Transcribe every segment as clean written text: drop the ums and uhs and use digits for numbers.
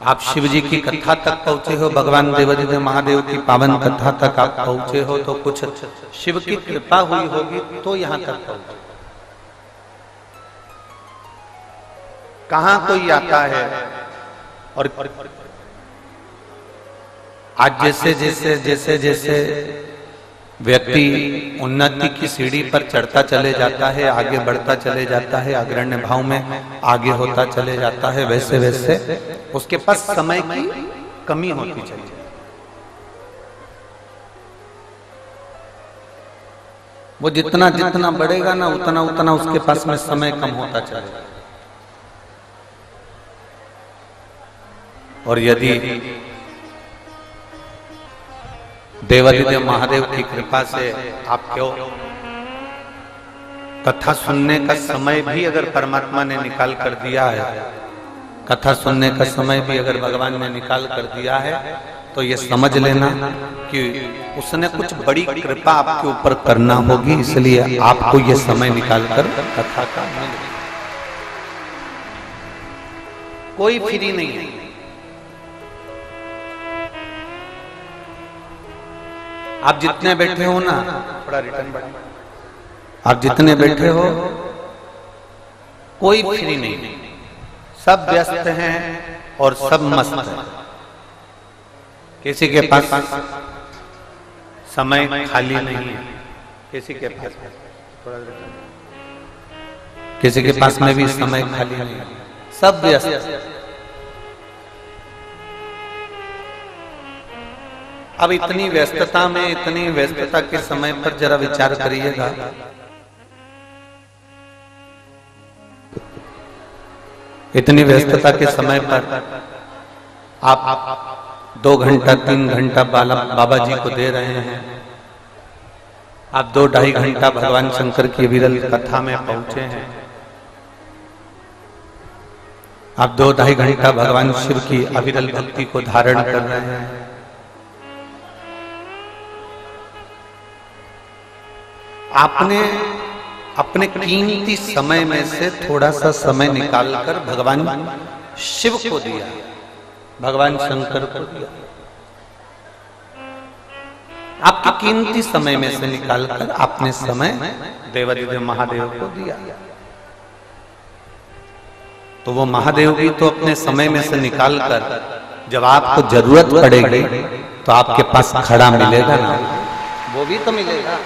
आप शिव जी की कथा तक पहुंचे हो, भगवान देवादिदेव महादेव की पावन कथा तक आप पहुंचे हो, तो कुछ शिव की कृपा हुई होगी तो यहाँ तक पहुंचे। कहाँ कोई आता है और आज जैसे जैसे जैसे जैसे व्यक्ति उन्नति की सीढ़ी पर चढ़ता चले जाता है, आगे बढ़ता चले जाता है, अग्रण्य भाव में आगे होता चले जाता है, वैसे वैसे उसके पास समय की कमी होती चली जाती। वो जितना जितना बढ़ेगा ना, उतना उतना उसके पास में समय कम होता चलेगा। और यदि देवादिदेव महादेव की कृपा से आपको कथा सुनने का समय भी अगर परमात्मा ने निकाल कर दिया है, कथा सुनने का समय भी अगर भगवान ने निकाल कर दिया है, तो ये समझ लेना कि उसने कुछ बड़ी कृपा आपके ऊपर करना होगी, इसलिए आपको ये समय निकाल कर कथा का मिल। कोई फ्री नहीं है। आप जितने बैठे हो ना, थोड़ा रिटर्न बढ़, आप जितने बैठे हो कोई फ्री नहीं, सब व्यस्त हैं और सब मस्त हैं। किसी के पास समय खाली नहीं है, किसी के पास किसी के पास में भी समय खाली नहीं है, सब व्यस्त। अब इतनी व्यस्तता में, इतनी व्यस्तता के समय पर जरा विचार करिएगा, इतनी व्यस्तता के समय पर आप 2 घंटा 3 घंटा बाबा जी को दे रहे हैं, आप 2-2.5 घंटा भगवान शंकर की विरल कथा में पहुंचे हैं, आप 2-2.5 घंटा भगवान शिव की अविरल भक्ति को धारण कर रहे हैं। आपने अपने कीमती समय में से थोड़ा सा समय निकालकर भगवान शिव को दिया, भगवान शंकर को दिया। आपके कीमती समय में से निकालकर आपने समय देवादिदेव महादेव को दिया। तो वो महादेव भी तो अपने समय में से निकालकर जब आपको जरूरत पड़ेगी तो आपके पास खड़ा मिलेगा ना, वो भी तो मिलेगा।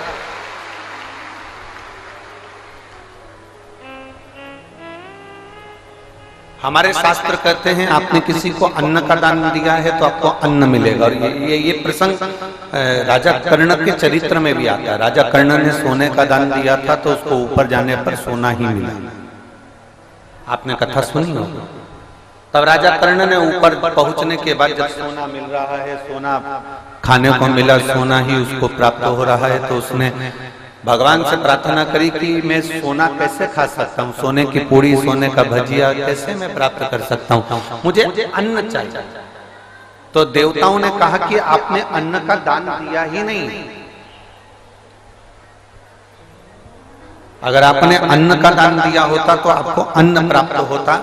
हमारे शास्त्र कहते हैं आपने किसी को अन्न का दान दिया है तो आपको अन्न मिलेगा। और ये प्रसंग राजा कर्ण के चरित्र में भी आता है। राजा कर्ण ने सोने का दान दिया था तो उसको ऊपर जाने पर सोना ही मिला। आपने कथा सुनी हो? तब राजा कर्ण ने ऊपर पहुंचने के बाद जब सोना मिल रहा है, सोना खाने को मिला, सोना ही उसको प्राप्त हो रहा है, तो उसने भगवान से प्रार्थना करी कि मैं सोना कैसे खा सकता हूँ, सोने की पूड़ी, सोने का भजिया कैसे मैं प्राप्त कर सकता हूँ, मुझे अन्न चाहिए। तो देवताओं ने कहा कि आपने अन्न का दान दिया ही नहीं। अगर आपने अन्न का दान दिया होता तो आपको अन्न प्राप्त होता।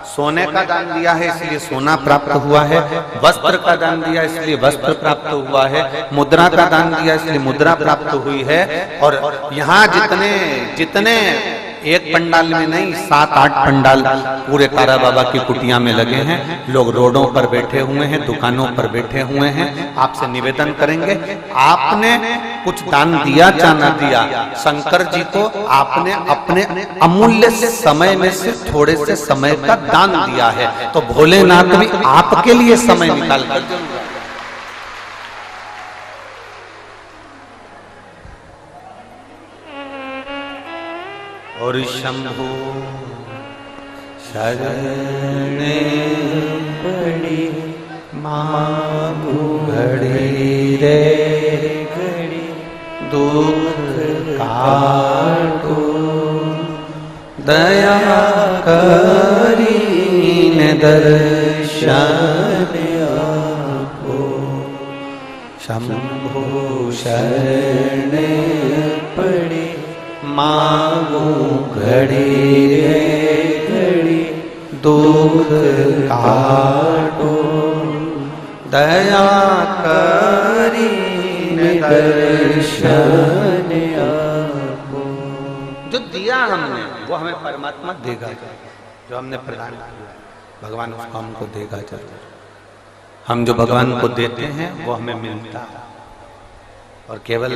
सोने का दान दिया है इसलिए सोना प्राप्त हुआ है, वस्त्र का दान दिया इसलिए वस्त्र प्राप्त हुआ है, मुद्रा का दान दिया इसलिए मुद्रा प्राप्त हुई है। और यहाँ जितने जितने एक पंडाल में नहीं, 7-8 पंडाल पूरे कारा बाबा की कुटिया में लगे हैं। लोग रोडों पर बैठे हुए हैं, दुकानों पर बैठे हुए हैं। आपसे निवेदन करेंगे, आपने कुछ दान दिया या ना दिया, शंकर जी को आपने अपने अमूल्य समय में से थोड़े से समय का दान दिया है, तो भोलेनाथ भी आपके लिए समय निकाल कर। और शंभु शरण पड़ी माँ घड़ी रे घड़ी, दुख काटो दया करीन दर्शन आपको। शंभु शरण पड़ी मांगू घड़ी रे घड़ी, दुख काटो, दया करीन दर्शन आपको। जो दिया हमने वो हमें परमात्मा देगा, जो हमने प्रदान किया भगवान उसको हमको देगा जरूर। हम जो भगवान को देते हैं वो हमें मिलता है, और केवल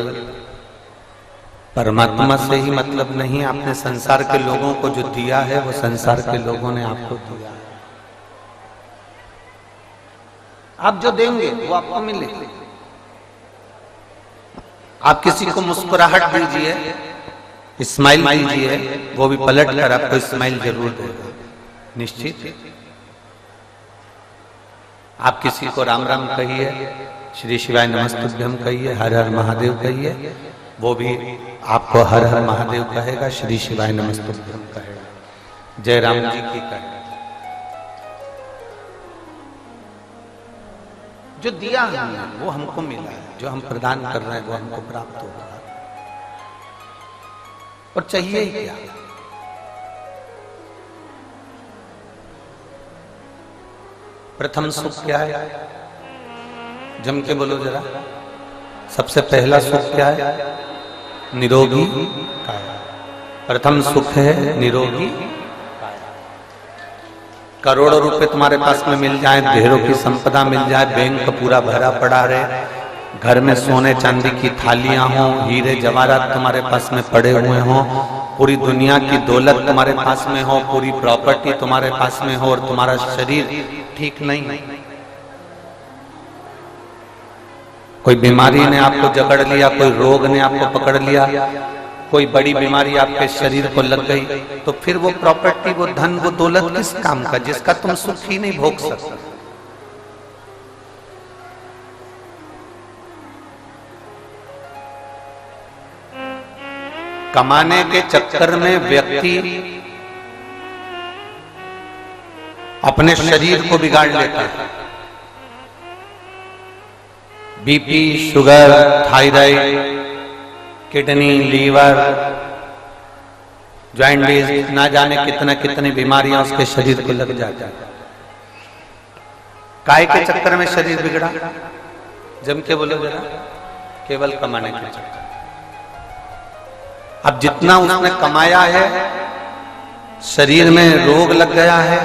परमात्मा से ही मतलब नहीं, आपने संसार के लोगों को जो दिया है वो संसार के लोगों ने आपको दिया है। आप जो देंगे वो आपको मिलेगा। आप किसी को मुस्कुराहट दीजिए, स्माइल दीजिए, वो भी पलट कर आपको स्माइल जरूर देगा, निश्चित। आप किसी को राम राम कहिए, श्री शिवाय नमस्तुभ्यम कहिए, हर हर महादेव कहिए, वो भी आपको हर हर महादेव कहेगा, श्री शिवाय नमस्तुभ्यम कहेगा, जय राम जी की कहेगा। जो दिया हमने वो हमको मिला है, जो हम प्रदान कर रहे हैं वो हमको प्राप्त होगा। और चाहिए ही क्या? प्रथम सुख क्या है? जम के बोलो जरा। सबसे पहला सुख क्या है? निरोगी काया। प्रथम सुख है निरोगी काया। करोड़ों रुपए तुम्हारे पास में मिल जाए, ढेरों की संपदा मिल जाए, बैंक पूरा भरा पड़ा रहे, घर में सोने चांदी की थालियां हों, हीरे जवाहरात तुम्हारे पास में पड़े हुए हों, पूरी दुनिया की दौलत तुम्हारे पास में हो, पूरी प्रॉपर्टी तुम्हारे पास में हो, और तुम्हारा शरीर ठीक नहीं, कोई बीमारी ने आपको जकड़ लिया, कोई रोग ने आपको पकड़ लिया, कोई बड़ी बीमारी आपके शरीर को लग गई, तो फिर वो प्रॉपर्टी, वो धन, वो दौलत किस काम का, जिसका तुम सुख ही नहीं भोग सकते। कमाने के चक्कर में व्यक्ति अपने शरीर को बिगाड़ लेता है। BP, sugar, thyroid, kidney, liver, joints, ना जाने कितने कितनी बीमारियां उसके शरीर को लग जाती है। काय के चक्कर में शरीर बिगड़ा? जम के बोलो जरा। केवल कमाने के चक्कर। अब जितना उसने कमाया है, शरीर में रोग लग गया है,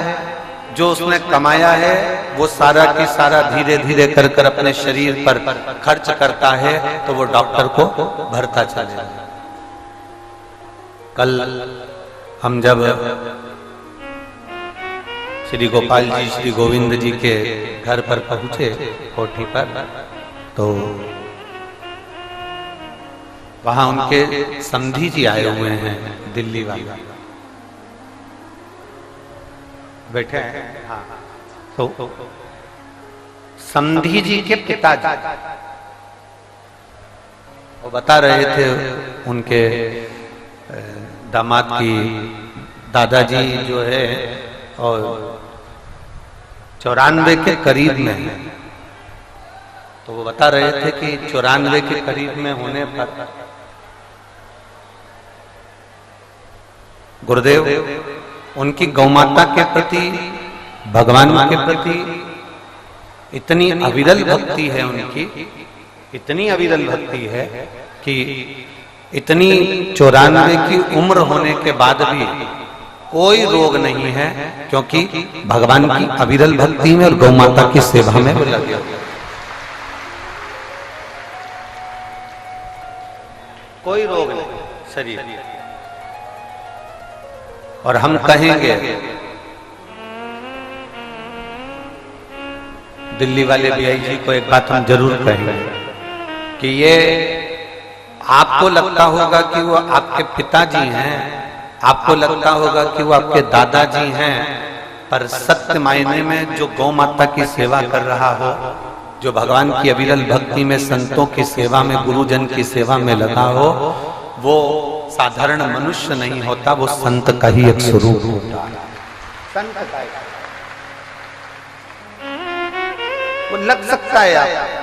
जो उसने कमाया है वो सारा की सारा धीरे धीरे कर कर अपने शरीर पर खर्च करता है, तो वो डॉक्टर को भरता चलेगा। कल हम जब श्री गोपाल जी, श्री गोविंद जी के घर पर पहुंचे, कोठी पर, तो वहां उनके समधी जी आए हुए हैं, दिल्ली वाले बैठे हैं। हाँ, तो समधी जी के पिताजी वो बता रहे थे उनके दामाद की दादाजी जो है और 94 के करीब में है, तो वो बता रहे थे कि 94 के करीब में होने पर गुरुदेव उनकी गौमाता के प्रति, भगवान के प्रति इतनी अविरल भक्ति है, उनकी इतनी अविरल भक्ति है कि इतनी 94 की उम्र होने के बाद भी कोई रोग नहीं है, क्योंकि भगवान की अविरल भक्ति में और गौमाता की सेवा में वो लगे। कोई रोग नहीं शरीर। और हम कहेंगे, दिल्ली वाले बीआई जी को एक बात हम जरूर कहेंगे कि ये आपको लगता होगा कि वो आपके पिताजी हैं, आपको लगता होगा कि वो आपके दादाजी हैं, पर सत्य मायने में जो गौ माता की सेवा कर रहा हो, जो भगवान की अविरल भक्ति में, संतों की सेवा में, गुरुजन की सेवा में लगा हो, वो साधारण मनुष्य नहीं होता, वो संत का ही एक स्वरूप होता है। संत का वो लग सकता है आप।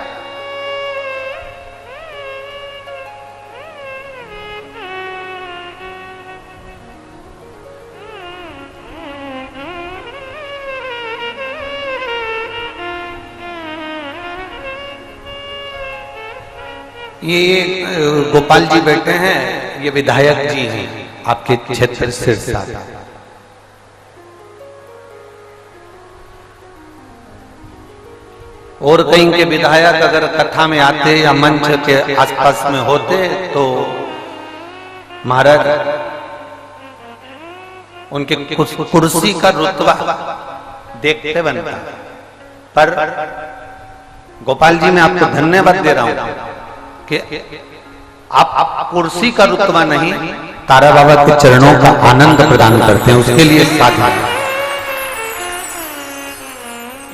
ये गोपाल जी बैठे हैं, ये विधायक जी हैं आपके क्षेत्र सिरसा। और कहीं के विधायक अगर कथा में आते या मंच के आसपास में होते तो महाराज उनके कुर्सी का रुतबा देखते बनता। पर गोपाल जी मैं आपको धन्यवाद दे रहा हूं कि आप कुर्सी का रुतबा नहीं, तारा बाबा के चरणों का आनंद प्रदान करते हैं, उसके लिए साधु।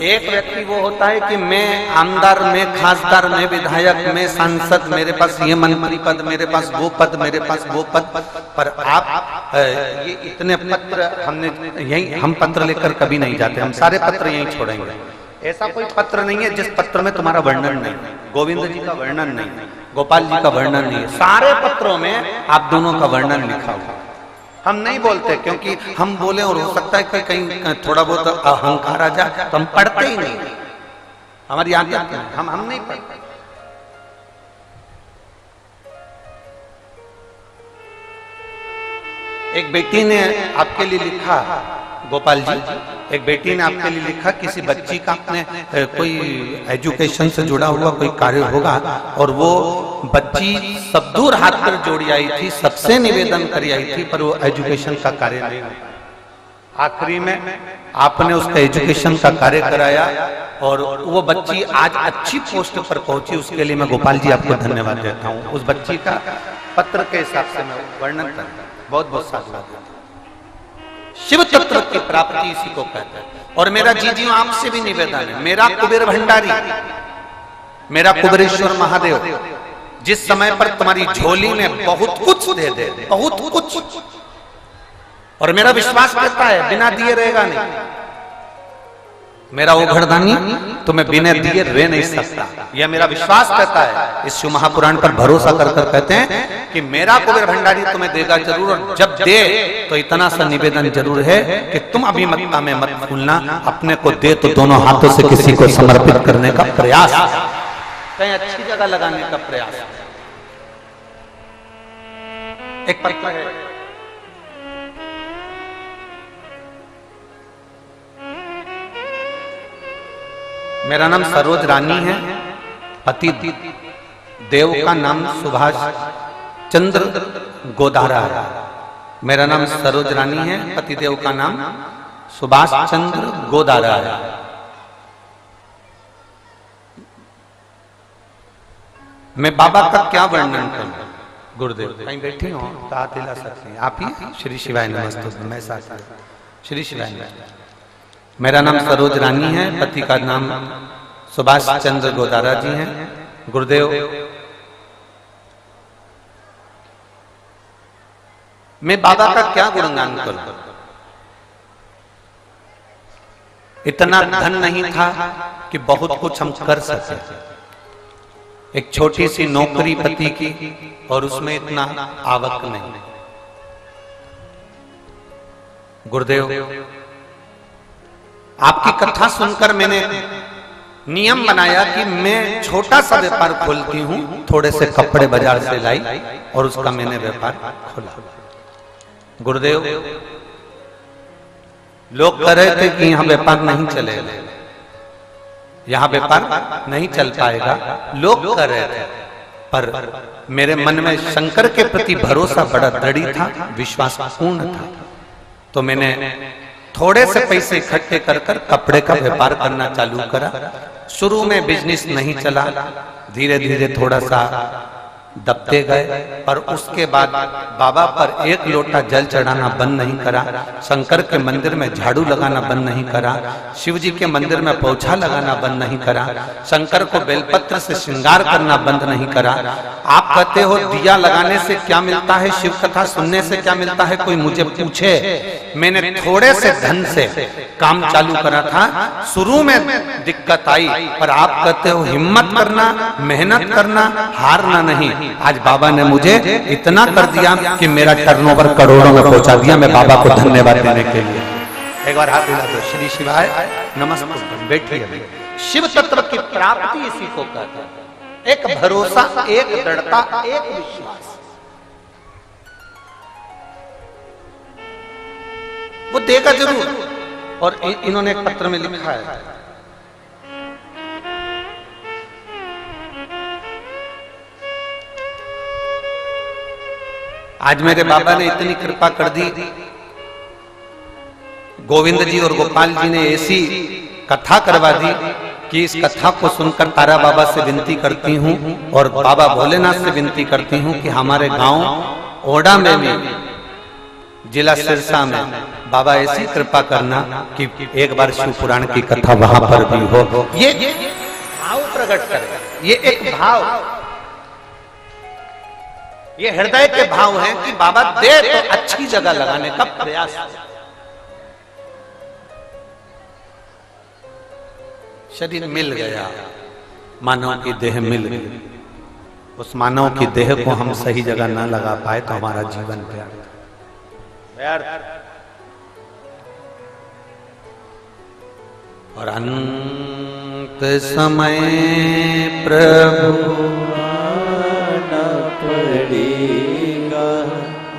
एक व्यक्ति वो होता है कि मैं आमदार, मैं खासदार, मैं विधायक, मैं सांसद, मेरे पास ये मंत्री पद, मेरे पास वो पद, मेरे पास वो पद। पर आप ये इतने पत्र हमने यही, हम पत्र लेकर कभी नहीं जाते, हम सारे पत्र यहीं छोड़ेंगे। ऐसा कोई पत्र नहीं है जिस पत्र में तुम्हारा वर्णन नहीं, गोविंद जी का वर्णन नहीं, गोपाल जी का वर्णन नहीं है। सारे पत्रों में आप दोनों का वर्णन लिखा हुआ। हम नहीं बोलते क्योंकि हम बोले और हो सकता है कि कहीं थोड़ा बहुत अहंकार आ जाए तो हम पढ़ते ही नहीं, हमारी आदत है, हम नहीं पढ़ते। एक बेटी ने आपके लिए लिखा, गोपाल जी, एक बेटी ने आपके लिए लिखा, किसी बच्ची का अपने कोई एजुकेशन से जुड़ा हुआ कोई कार्य होगा और वो बच्ची सब दूर हाथ पर जोड़ी आई थी, सबसे निवेदन करी आई थी, पर वो एजुकेशन का कार्य नहीं हुआ। आखिरी में आपने उसका एजुकेशन का कार्य कराया और वो बच्ची आज अच्छी पोस्ट पर पहुंची। उसके लिए मैं गोपाल जी आपको धन्यवाद देता हूँ। उस बच्ची का पत्र के हिसाब से मैं वर्णन करता हूँ। बहुत बहुत साधुवाद। शिव तत्व की प्राप्ति इसी को कहते हैं। और मेरा जीजियों आपसे भी निवेदन है, मेरा कुबेर भंडारी, मेरा कुबेरेश्वर महादेव जिस समय पर तुम्हारी झोली में बहुत कुछ दे दे, बहुत कुछ, और मेरा विश्वास करता है बिना दिए रहेगा नहीं। मेरा वो घरदानी तुम्हें बिना दिए रह नहीं सकता, यह मेरा विश्वास कहता है। इस शिव महापुराण पर भरोसा कर कर कहते हैं कि मेरा कुबेर भंडारी तुम्हें देगा जरूर, और जब दे तो इतना सा निवेदन जरूर है कि तुम अभिमतता में मत भूलना, अपने को दे तो दोनों हाथों से किसी को समर्पित करने का प्रयास, कहीं अच्छी जगह लगाने का प्रयास। एक पत्र है, मेरा नाम सरोज रानी है, पति देव का नाम सुभाष चंद्र गोदारा है। मेरा नाम सरोज रानी है, पति देव का नाम सुभाष चंद्र गोदारा है। मैं बाबा का क्या वर्णन करूं? गुरुदेव कहीं बैठे हो तो हाथ हिला सकते हैं आप ही। श्री शिवाय नमस्तुभ्यं। मैं साथ श्री शिवाय नमस्तुभ्यं। मेरा नाम सरोज रानी है, पति का नाम सुभाष चंद्र गोदारा जी हैं। गुरुदेव मैं बाबा का क्या गुणगान करूं? इतना धन नहीं था कि बहुत कुछ हम कर सके। एक छोटी सी नौकरी पति की और उसमें इतना आवक नहीं। गुरुदेव आपकी कथा सुनकर मैंने नियम बनाया कि मैं छोटा सा व्यापार खोलती हूं, थोड़े से कपड़े बाजार से लाई और उसका मैंने व्यापार खोला। गुरुदेव लोग कह रहे थे कि यहां व्यापार नहीं चलेगा, यहां व्यापार नहीं चल पाएगा, लोग कह रहे थे, पर मेरे मन में शंकर के प्रति भरोसा बड़ा दृढ़ था, विश्वास पूर्ण था। तो मैंने थोड़े से पैसे इकट्ठे कर कर कपड़े का व्यापार करना चालू करा। शुरू में बिजनेस नहीं चला, धीरे धीरे थोड़ा सा दबते गए, पर उसके बाद बाबा पर एक लोटा जल चढ़ाना बंद नहीं करा, शंकर के मंदिर में झाड़ू लगाना बंद नहीं करा, शिव जी के मंदिर में पोछा लगाना बंद नहीं करा, शंकर को बेलपत्र से श्रृंगार करना बंद नहीं करा। आप कहते हो दिया लगाने से क्या मिलता है, शिव कथा सुनने से क्या मिलता है, कोई मुझे पूछे। मैंने थोड़े से धन से काम चालू करा था, शुरू में दिक्कत आई, पर आप कहते हो हिम्मत करना, मेहनत करना, हारना नहीं। आज बाबा ने मुझे इतना कर दिया कि मेरा टर्नओवर करोड़ों में पहुंचा दिया। मैं बाबा को धन्यवाद देने के लिए एक बार हाथ हिला दो। श्री शिवाय नमस्ते। बैठिए। शिव तत्व की प्राप्ति इसी को कहते हैं। एक भरोसा, एक दृढ़ता, एक विश्वास। वो देगा जरूर। और इन्होंने एक पत्र में लिखा है, आज मेरे बाबा ने इतनी कृपा कर दी, गोविंद जी और गोपाल जी ने ऐसी कथा करवा दी कि इस कथा को सुनकर तारा बाबा से विनती करती हूँ और बाबा भोलेनाथ से विनती करती हूँ कि हमारे गांव ओडा में भी, जिला सिरसा में, बाबा ऐसी कृपा करना कि एक बार शिव पुराण की कथा वहां पर भी हो। ये भाव प्रकट करेगा, ये एक भाव, ये हृदय के भाव हैं कि बाबा दे तो अच्छी जगह लगाने का प्रयास है। शरीर मिल गया, मानव की देह मिल गई, उस मानव की देह को हम सही जगह ना लगा पाए तो हमारा जीवन व्यर्थ। और अंत समय प्रभु पड़ेगा,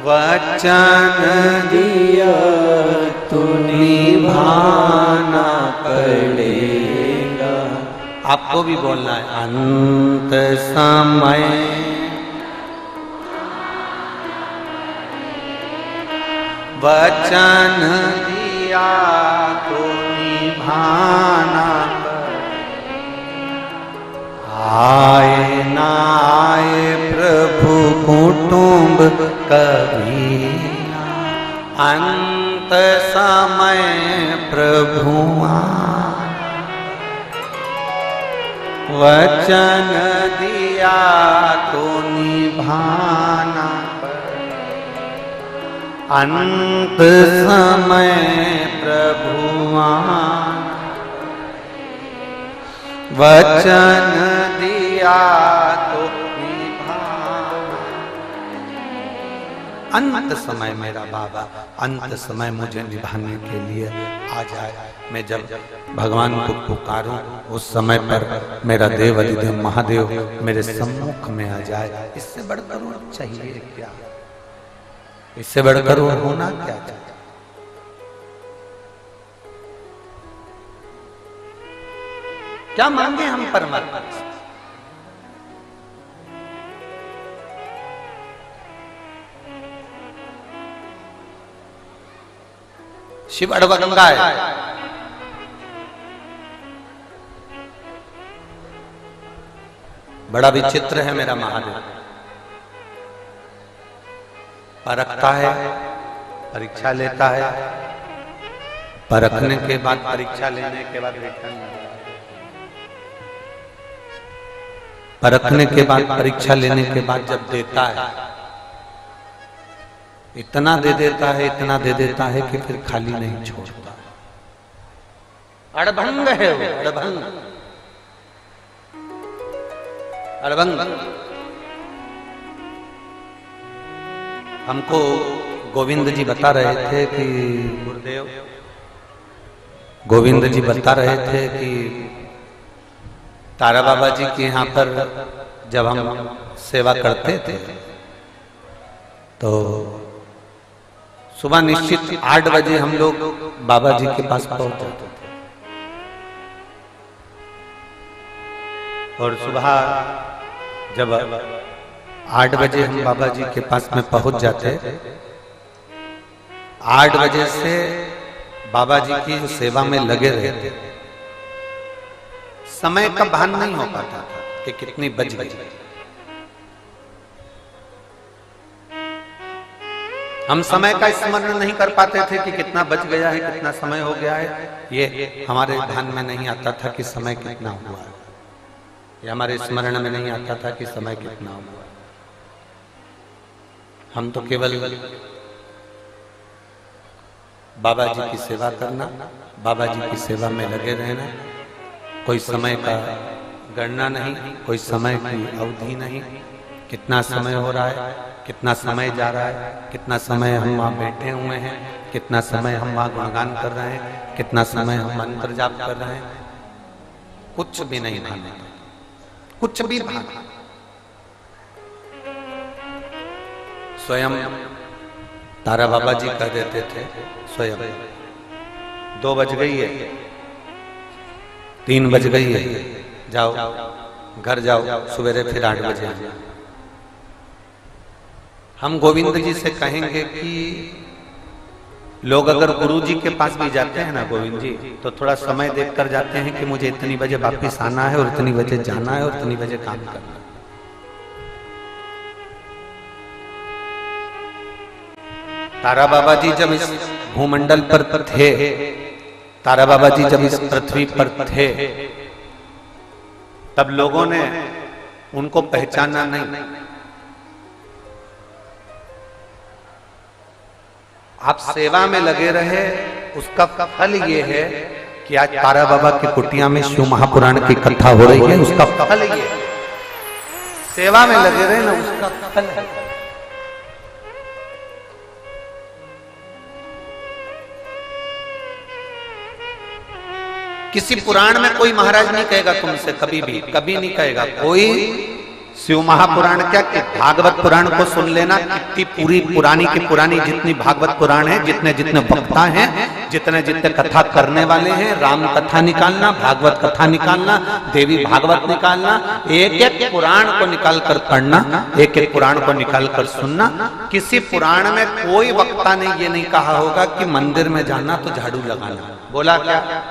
वचन दिया तो निभाना पड़ेगा। आपको भी बोलना है, अंत समय वचन दिया तो निभाना, आए ना आए प्रभु कुटुंब कभी, अंत समय प्रभु वचन दिया तो निभाना, अंत समय प्रभु वचन दिया तो निभाना। अंत समय मेरा बाबा, अंत समय मुझे निभाने के लिए आ जाए। मैं जब भगवान को पुकारूं उस समय पर मेरा देव अधिदेव महादेव मेरे सम्मुख में आ जाए। इससे बढ़कर और चाहिए क्या? इससे बढ़कर और होना क्या चाहिए? क्या मांगे हम परमात्मा से? शिव अड़बंगा है, बड़ा विचित्र है मेरा महादेव। परखता है, परीक्षा लेता है, परखने के बाद, परीक्षा लेने के बाद रिटर्न, परखने के बाद, परीक्षा लेने के बाद जब देता है, इतना दे देता है, इतना दे देता है कि फिर खाली नहीं छोड़ता। अड़भंग है वो, अड़भंग, अड़भंग। हमको गोविंद जी बता रहे थे कि गुरुदेव गोविंद जी बता रहे थे कि तारा बाबा जी के यहाँ पर जब हम सेवा करते थे तो सुबह निश्चित 8 बजे हम लोग बाबा जी के पास पहुंच जाते थे। और सुबह जब 8 बजे हम बाबा जी के पास में पहुंच जाते, 8 बजे से बाबा जी की सेवा में लगे रहते। समय का भान नहीं हो पाता था कि कितनी बज गई। हम समय का स्मरण नहीं कर पाते थे कि कितना बज गया है, कितना समय हो गया है। ये हमारे ध्यान में नहीं आता था कि समय कितना हुआ है, ये हमारे स्मरण में नहीं आता था कि समय कितना हुआ। हम तो केवल बाबा जी की सेवा करना, बाबा जी की सेवा में लगे रहना, कोई समय का गणना नहीं, कोई समय की अवधि नहीं, कितना समय हो रहा है, कितना समय जा रहा है, कितना समय हम वहाँ बैठे हुए हैं, कितना समय हम वहाँ गुणगान कर रहे हैं, कितना समय हम मंत्र जाप कर रहे हैं, कुछ भी नहीं मानता, कुछ भी भाग। स्वयं तारा बाबा जी कह देते थे, स्वयं 2 बज गई है, 3 बज गई है, जाओ घर जाओ, सवेरे फिर 8 बजे आना। हम गोविंद जी से कहेंगे कि लोग अगर गुरु जी के पास भी जाते हैं ना गोविंद जी, तो थोड़ा समय देखकर जाते हैं कि मुझे इतनी बजे वापिस आना है और इतनी बजे जाना है और इतनी बजे काम करना है। तारा बाबा जी जब इस भूमंडल पर थे, तारा बाबा जी जब इस पृथ्वी पर थे, तब लोगों ने उनको पहचाना नहीं। आप सेवा में लगे रहे, उसका फल ये है कि आज तारा बाबा की कुटिया में शिव महापुराण की कथा हो रही है। उसका फल ये है, सेवा में लगे रहे ना, उसका फल है। किसी पुराण में कोई महाराज नहीं कहेगा तुमसे, कभी भी कभी नहीं कहेगा कोई। शिव महापुराण क्या कि भागवत पुराण को सुन लेना, कितनी पूरी पुरानी की पुरानी जितनी भागवत पुराण है, जितने जितने वक्ता हैं, जितने जितने कथा करने वाले हैं, राम कथा निकालना, भागवत कथा निकालना, देवी भागवत निकालना, एक एक पुराण को निकाल कर पढ़ना, एक एक पुराण को निकाल कर सुनना। किसी पुराण में कोई वक्ता ने ये नहीं कहा होगा कि मंदिर में जाना तो झाड़ू लगाना। बोला क्या?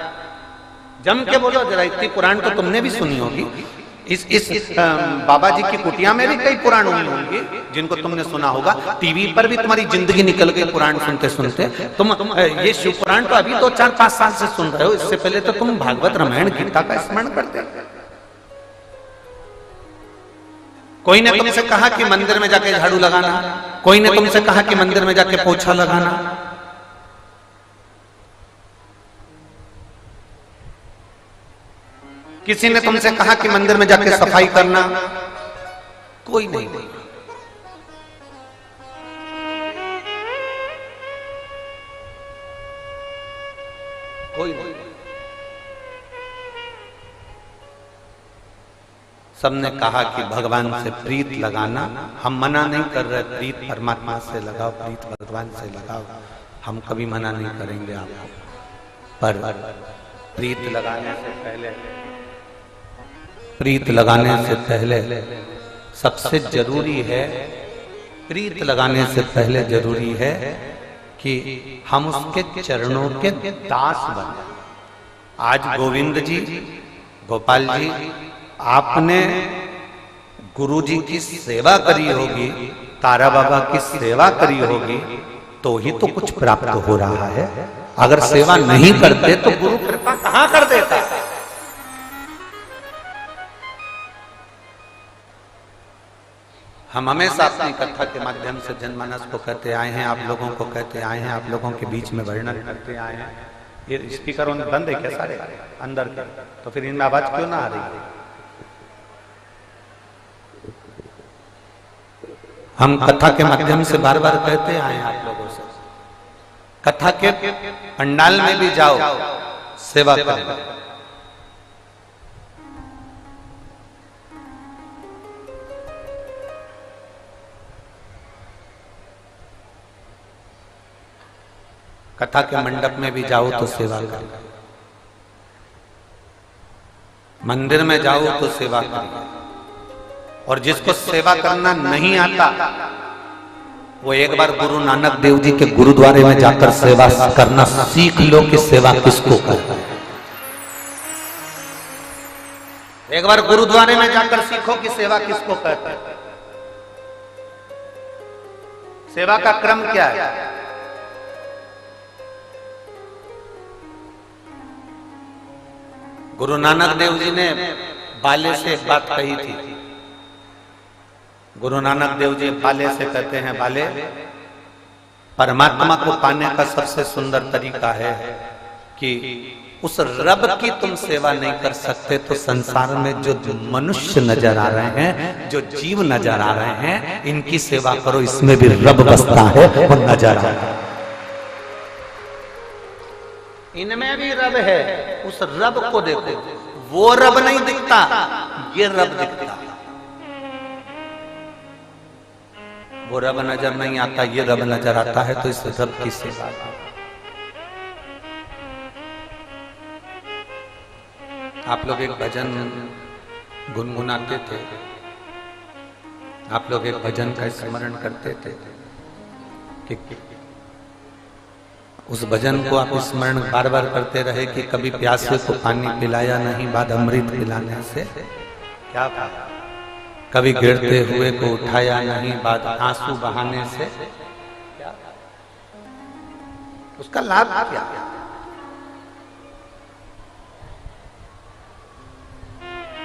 जम के बोलो जरा, इतनी पुराण तो तुमने भी सुनी होगी। इस बाबा जी की कुटिया में भी कई पुराण हुए होंगे जिनको तुमने सुना होगा। टीवी पर भी तुम्हारी जिंदगी निकल गई पुराण सुनते सुनते। तुम ये शिव पुराण तो अभी 2-4-5 साल से सुन रहे हो, इससे पहले तो तुम भागवत रामायण गीता का स्मरण करते। कोई ने तुमसे कहा कि मंदिर में जाके झाड़ू लगाना, कोई ने तुमसे कहा कि मंदिर में जाके पोछा लगाना। किसी ने तुमसे कहा कि मंदिर में जाके सफाई करना? कोई नहीं। कोई नहीं। सबने कहा कि भगवान से प्रीत लगाना। हम मना नहीं कर रहे, प्रीत परमात्मा से लगाओ, प्रीत भगवान से लगाओ, हम कभी मना नहीं करेंगे आपको। पर प्रीत लगाने से पहले सबसे जरूरी है, प्रीत लगाने से पहले जरूरी है कि हम उसके चरणों के दास बने। आज गोविंद जी, गोपाल जी, आपने गुरु जी की सेवा करी होगी, तारा बाबा की सेवा करी होगी, तो ही तो कुछ प्राप्त हो रहा है। अगर सेवा नहीं करते तो गुरु कृपा कहां कर देता। हम हमेशा अपनी कथा के माध्यम से जनमानस को कहते आए हैं, आप लोगों को कहते आए हैं, आप लोगों के बीच में वर्णन करते आए हैं। ये स्पीकर बंद है क्या सारे अंदर के? तो फिर इनमें आवाज क्यों ना आ रही है? हम कथा के माध्यम से बार बार कहते आए हैं आप लोगों से, कथा के पंडाल में भी जाओ, सेवा करो। कथा के मंडप में भी जाओ तो सेवा करो, मंदिर में जाओ तो सेवा करो। और जिसको सेवा करना नहीं आता, वो एक बार गुरु नानक देव जी के गुरुद्वारे में जाकर सेवा करना सीख लो कि सेवा किसको करना है। एक बार गुरुद्वारे में जाकर सीखो कि सेवा किसको कहते हैं। सेवा का क्रम क्या है? गुरु नानक देव जी ने बाले से एक बात कही थी। गुरु नानक देव जी बाले से कहते हैं, बाले, परमात्मा को पाने का सबसे सुंदर तरीका है कि उस रब की तुम सेवा नहीं कर सकते तो संसार में जो मनुष्य नजर आ रहे हैं, जो जीव नजर आ रहे हैं, इनकी सेवा करो, इसमें भी रब बसता है और नजर आ रहा है। इनमें भी रब है, उस रब को देखो। वो रब नहीं दिखता, ये रब दिखता है। वो रब नजर नहीं आता, ये रब नजर आता है। तो इस रब की सेवा आप लोग एक भजन गुनगुनाते थे, आप लोग एक भजन का स्मरण करते थे कि उस भजन को आप स्मरण बार बार करते रहे कि कभी प्यासे को पानी पिलाया नहीं, बाद अमृत पिलाने से क्या फायदा। कभी गिरते हुए को उठाया नहीं, बाद आंसू बहाने से क्या, उसका लाभ क्या।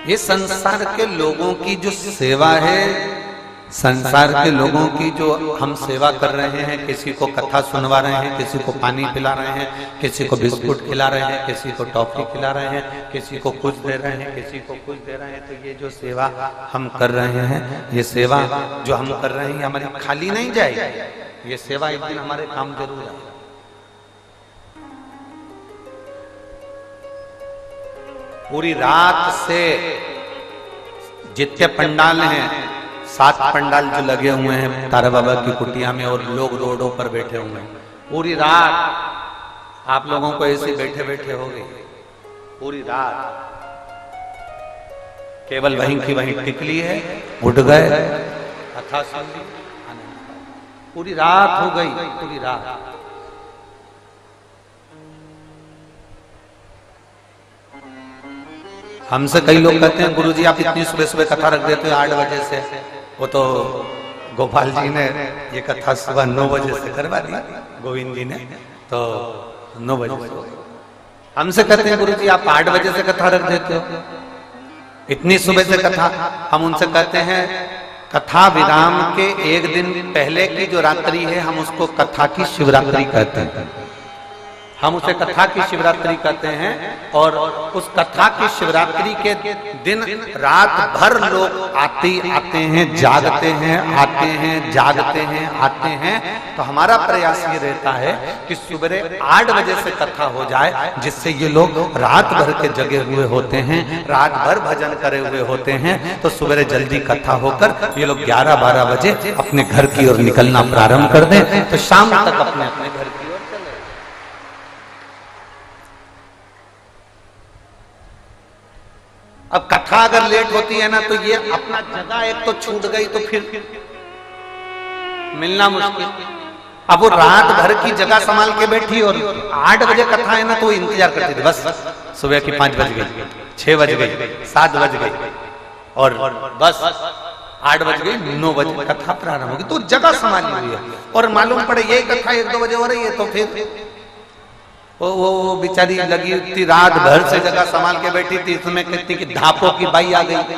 ये संसार के लोगों की जो सेवा है, संसार के लोगों की जो हम सेवा कर रहे हैं, किसी को कथा सुनवा रहे हैं, किसी को पानी पिला रहे हैं, किसी को बिस्कुट खिला रहे हैं, किसी को टॉफी खिला रहे हैं, किसी को कुछ दे रहे हैं, किसी को कुछ दे रहे हैं, तो ये जो सेवा हम कर रहे हैं, ये सेवा जो हम कर रहे हैं हमारी खाली नहीं जाएगी। ये सेवा एक दिन हमारे काम जरूर आएगी। पूरी रात से जितने पंडाल हैं, 7 पंडाल जो लगे हुए हैं तारा बाबा की कुटिया में, और लोग रोडों पर बैठे हुए हैं, पूरी रात आप लोगों को ऐसे बैठे बैठे हो गई। पूरी रात केवल वहीं की वहीं टिकली है, उठ गए, कथा सुन ली, पूरी रात हो गई, पूरी रात। हमसे कई लोग कहते हैं गुरुजी आप इतनी सुबह सुबह कथा रख देते हो 8 बजे से। वो तो गोपाल जी ने ये कथा सुबह 9 बजे से करवा दी, गोविंद जी ने तो 9 बजे से। हमसे कहते हैं गुरुजी आप 8 बजे से कथा रख देते हो, इतनी सुबह से कथा। हम उनसे कहते हैं कथा विराम के एक दिन पहले की जो रात्रि है, हम उसको कथा की शिवरात्रि कहते हैं। हम उसे कथा की शिवरात्रि कहते हैं। और उस कथा की शिवरात्रि के दिन रात भर लोग आते हैं, जागते हैं, आते हैं, जागते हैं, आते हैं। तो हमारा प्रयास ये रहता है कि सुबह 8 बजे से कथा हो जाए, जिससे ये लोग रात भर के जगे हुए होते हैं, रात भर भजन करे हुए होते हैं। तो सुबह जल्दी कथा होकर ये लोग 11-12 बजे अपने घर की ओर निकलना प्रारंभ कर दें, तो शाम तक अपने अपने घर की ओर चले। अब कथा अगर लेट होती है ना, तो ये अपना जगह एक तो छूट गई, तो फिर मिलना मुश्किल। अब वो रात भर की जगह संभाल के बैठी, और 8 बजे कथा है ना, तो वो इंतजार करती थी। बस सुबह की 5 बज गई, 6 बज गई, 7 बज गई, और बस 8 बज गई, 9 बजे कथा प्रारंभ होगी। तो जगह संभाली हुई है, और मालूम पड़े यही कथा 1-2 बजे हो रही है, तो फिर वो बेचारी लगी थी रात भर से जगह संभाल के बैठी थी, इसमें कहती कि धापों की बाई आ गई,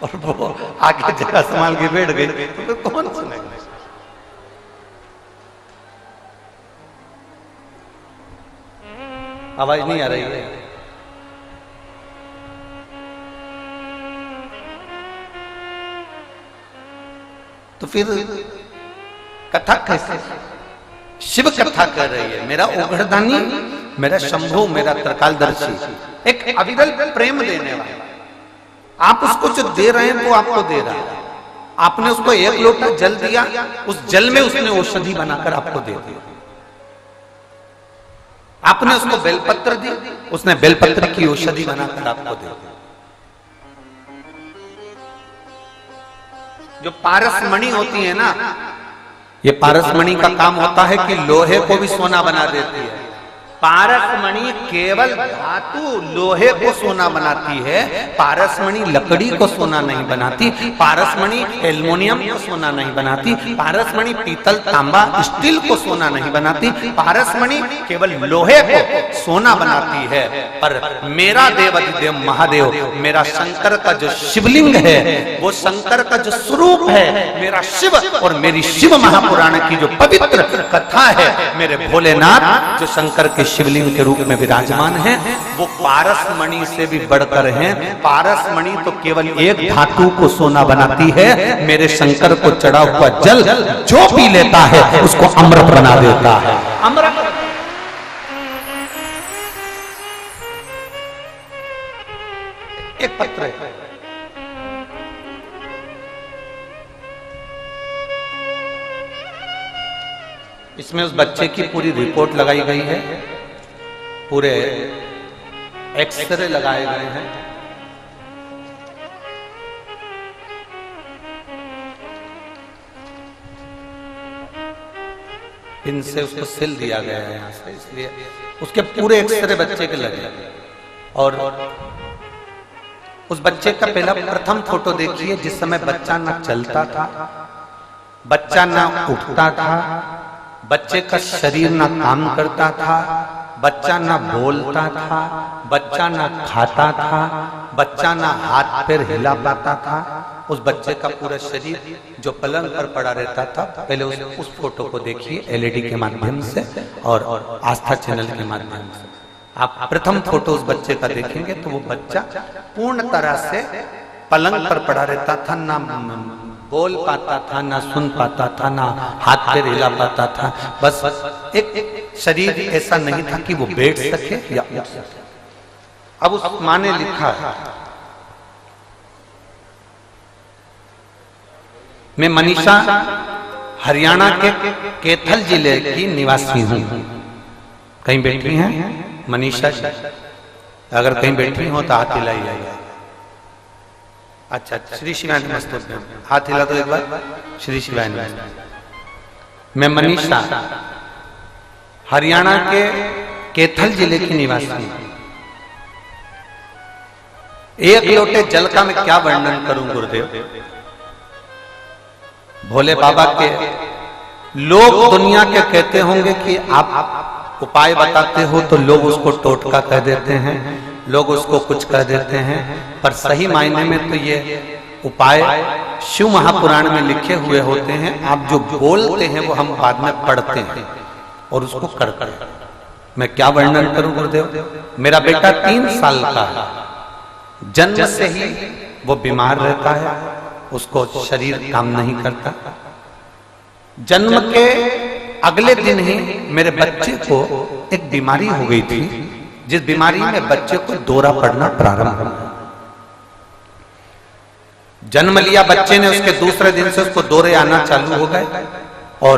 और वो आगे जगह संभाल के बैठ गई, तो फिर कौन सुनेगा। आवाज नहीं आ रही है? तो फिर कथा कैसे? शिव कथा कर रही है, मेरा ओघड़दानी, मेरा शंभु, मेरा त्रिकालदर्शी, एक अविरल प्रेम देने वाला। आप उसको जो दे रहे हैं वो आपको दे रहा है। आपने उसको 1 लोटा जल दिया, उस जल में उसने औषधि बनाकर आपको दे दिया। आपने उसको बेलपत्र दी, उसने बेलपत्र की औषधि बनाकर आपको दे दी। जो पारसमणि होती है ना, ये पारसमणि का काम होता है कि लोहे को भी सोना बना देती है। पारसमणि केवल धातु लोहे को सोना बनाती है, पारसमणि लकड़ी को सोना नहीं बनाती, पारसमणि एल्युमिनियम को सोना नहीं बनाती, पारसमणि पीतल तांबा स्टील को सोना नहीं बनाती, पारसमणि केवल लोहे को सोना बनाती है। पर मेरा देवाधिदेव महादेव, मेरा शंकर का जो शिवलिंग है, वो शंकर का जो स्वरूप है, मेरा शिव और मेरी शिव महापुराण की जो पवित्र कथा है, मेरे भोलेनाथ जो शंकर के शिवलिंग के रूप में विराजमान है, वो पारसमणि से भी बढ़कर हैं। पारसमणि तो केवल एक धातु को सोना बनाती है, मेरे शंकर को चढ़ा हुआ जल जो पी लेता है उसको अमृत बना देता है। अमृत एक पत्र है। इसमें उस बच्चे की पूरी रिपोर्ट लगाई गई है, पूरे एक्सरे लगाए गए हैं। इनसे उसको सिल दिया गया है यहाँ से, इसलिए उसके पूरे एक्सरे बच्चे के लगे। और उस बच्चे का पहला प्रथम फोटो देखिए, जिस समय बच्चा ना चलता था, बच्चा ना उठता था, बच्चे का शरीर ना काम करता था, बच्चा ना बोलता था, बच्चा ना खाता था, बच्चा ना हाथ पैर हिला पाता था। उस बच्चे का पूरा शरीर जो पलंग पर पड़ा रहता था, पहले उस फोटो को देखिए एलईडी के माध्यम से और आस्था चैनल के माध्यम से। आप प्रथम फोटो उस बच्चे का देखेंगे तो वो बच्चा पूर्ण तरह से पलंग पर पड़ा रहता था, ना बोल पाता था, ना सुन पाता था, ना हाथ पैर हिला पाता था। बस एक शरीर ऐसा नहीं था कि वो बैठ सके या उठ सके। अब उस मां ने लिखा, मैं मनीषा हरियाणा के कैथल जिले की निवासी हूं। कहीं बैठी हैं मनीषा? अगर कहीं बैठी हो तो हाथ हिलाइए। अच्छा, श्री शिवाय नमस्तुभ्यं, हाथ हिला दो एक बार। श्री शिवाय नमस्तुभ्यं। मैं मनीषा हरियाणा के कैथल जिले की निवासी हूं। एक लोटे जल का मैं क्या वर्णन करूं गुरुदेव। भोले बाबा के लोग दुनिया के कहते होंगे कि आप उपाय बताते हो, तो लोग उसको टोटका कह देते हैं, लोग उसको कुछ कह देते हैं, पर सही मायने में तो ये उपाय शिव महापुराण में लिखे हुए होते हैं। आप जो बोलते हैं वो हम बाद में पढ़ते हैं और उसको करते हैं। मैं क्या वर्णन करूं गुरुदेव। मेरा बेटा 3 साल का है, जन्म से ही वो बीमार रहता है, उसको शरीर काम नहीं करता। जन्म के अगले दिन ही मेरे बच्चे को एक बीमारी हो गई थी, जिस बीमारी में बच्चे को दौरा पड़ना प्रारंभ हुआ। जन्म लिया बच्चे ने, उसके दूसरे दिन से उसको दौरे आना चालू हो गए और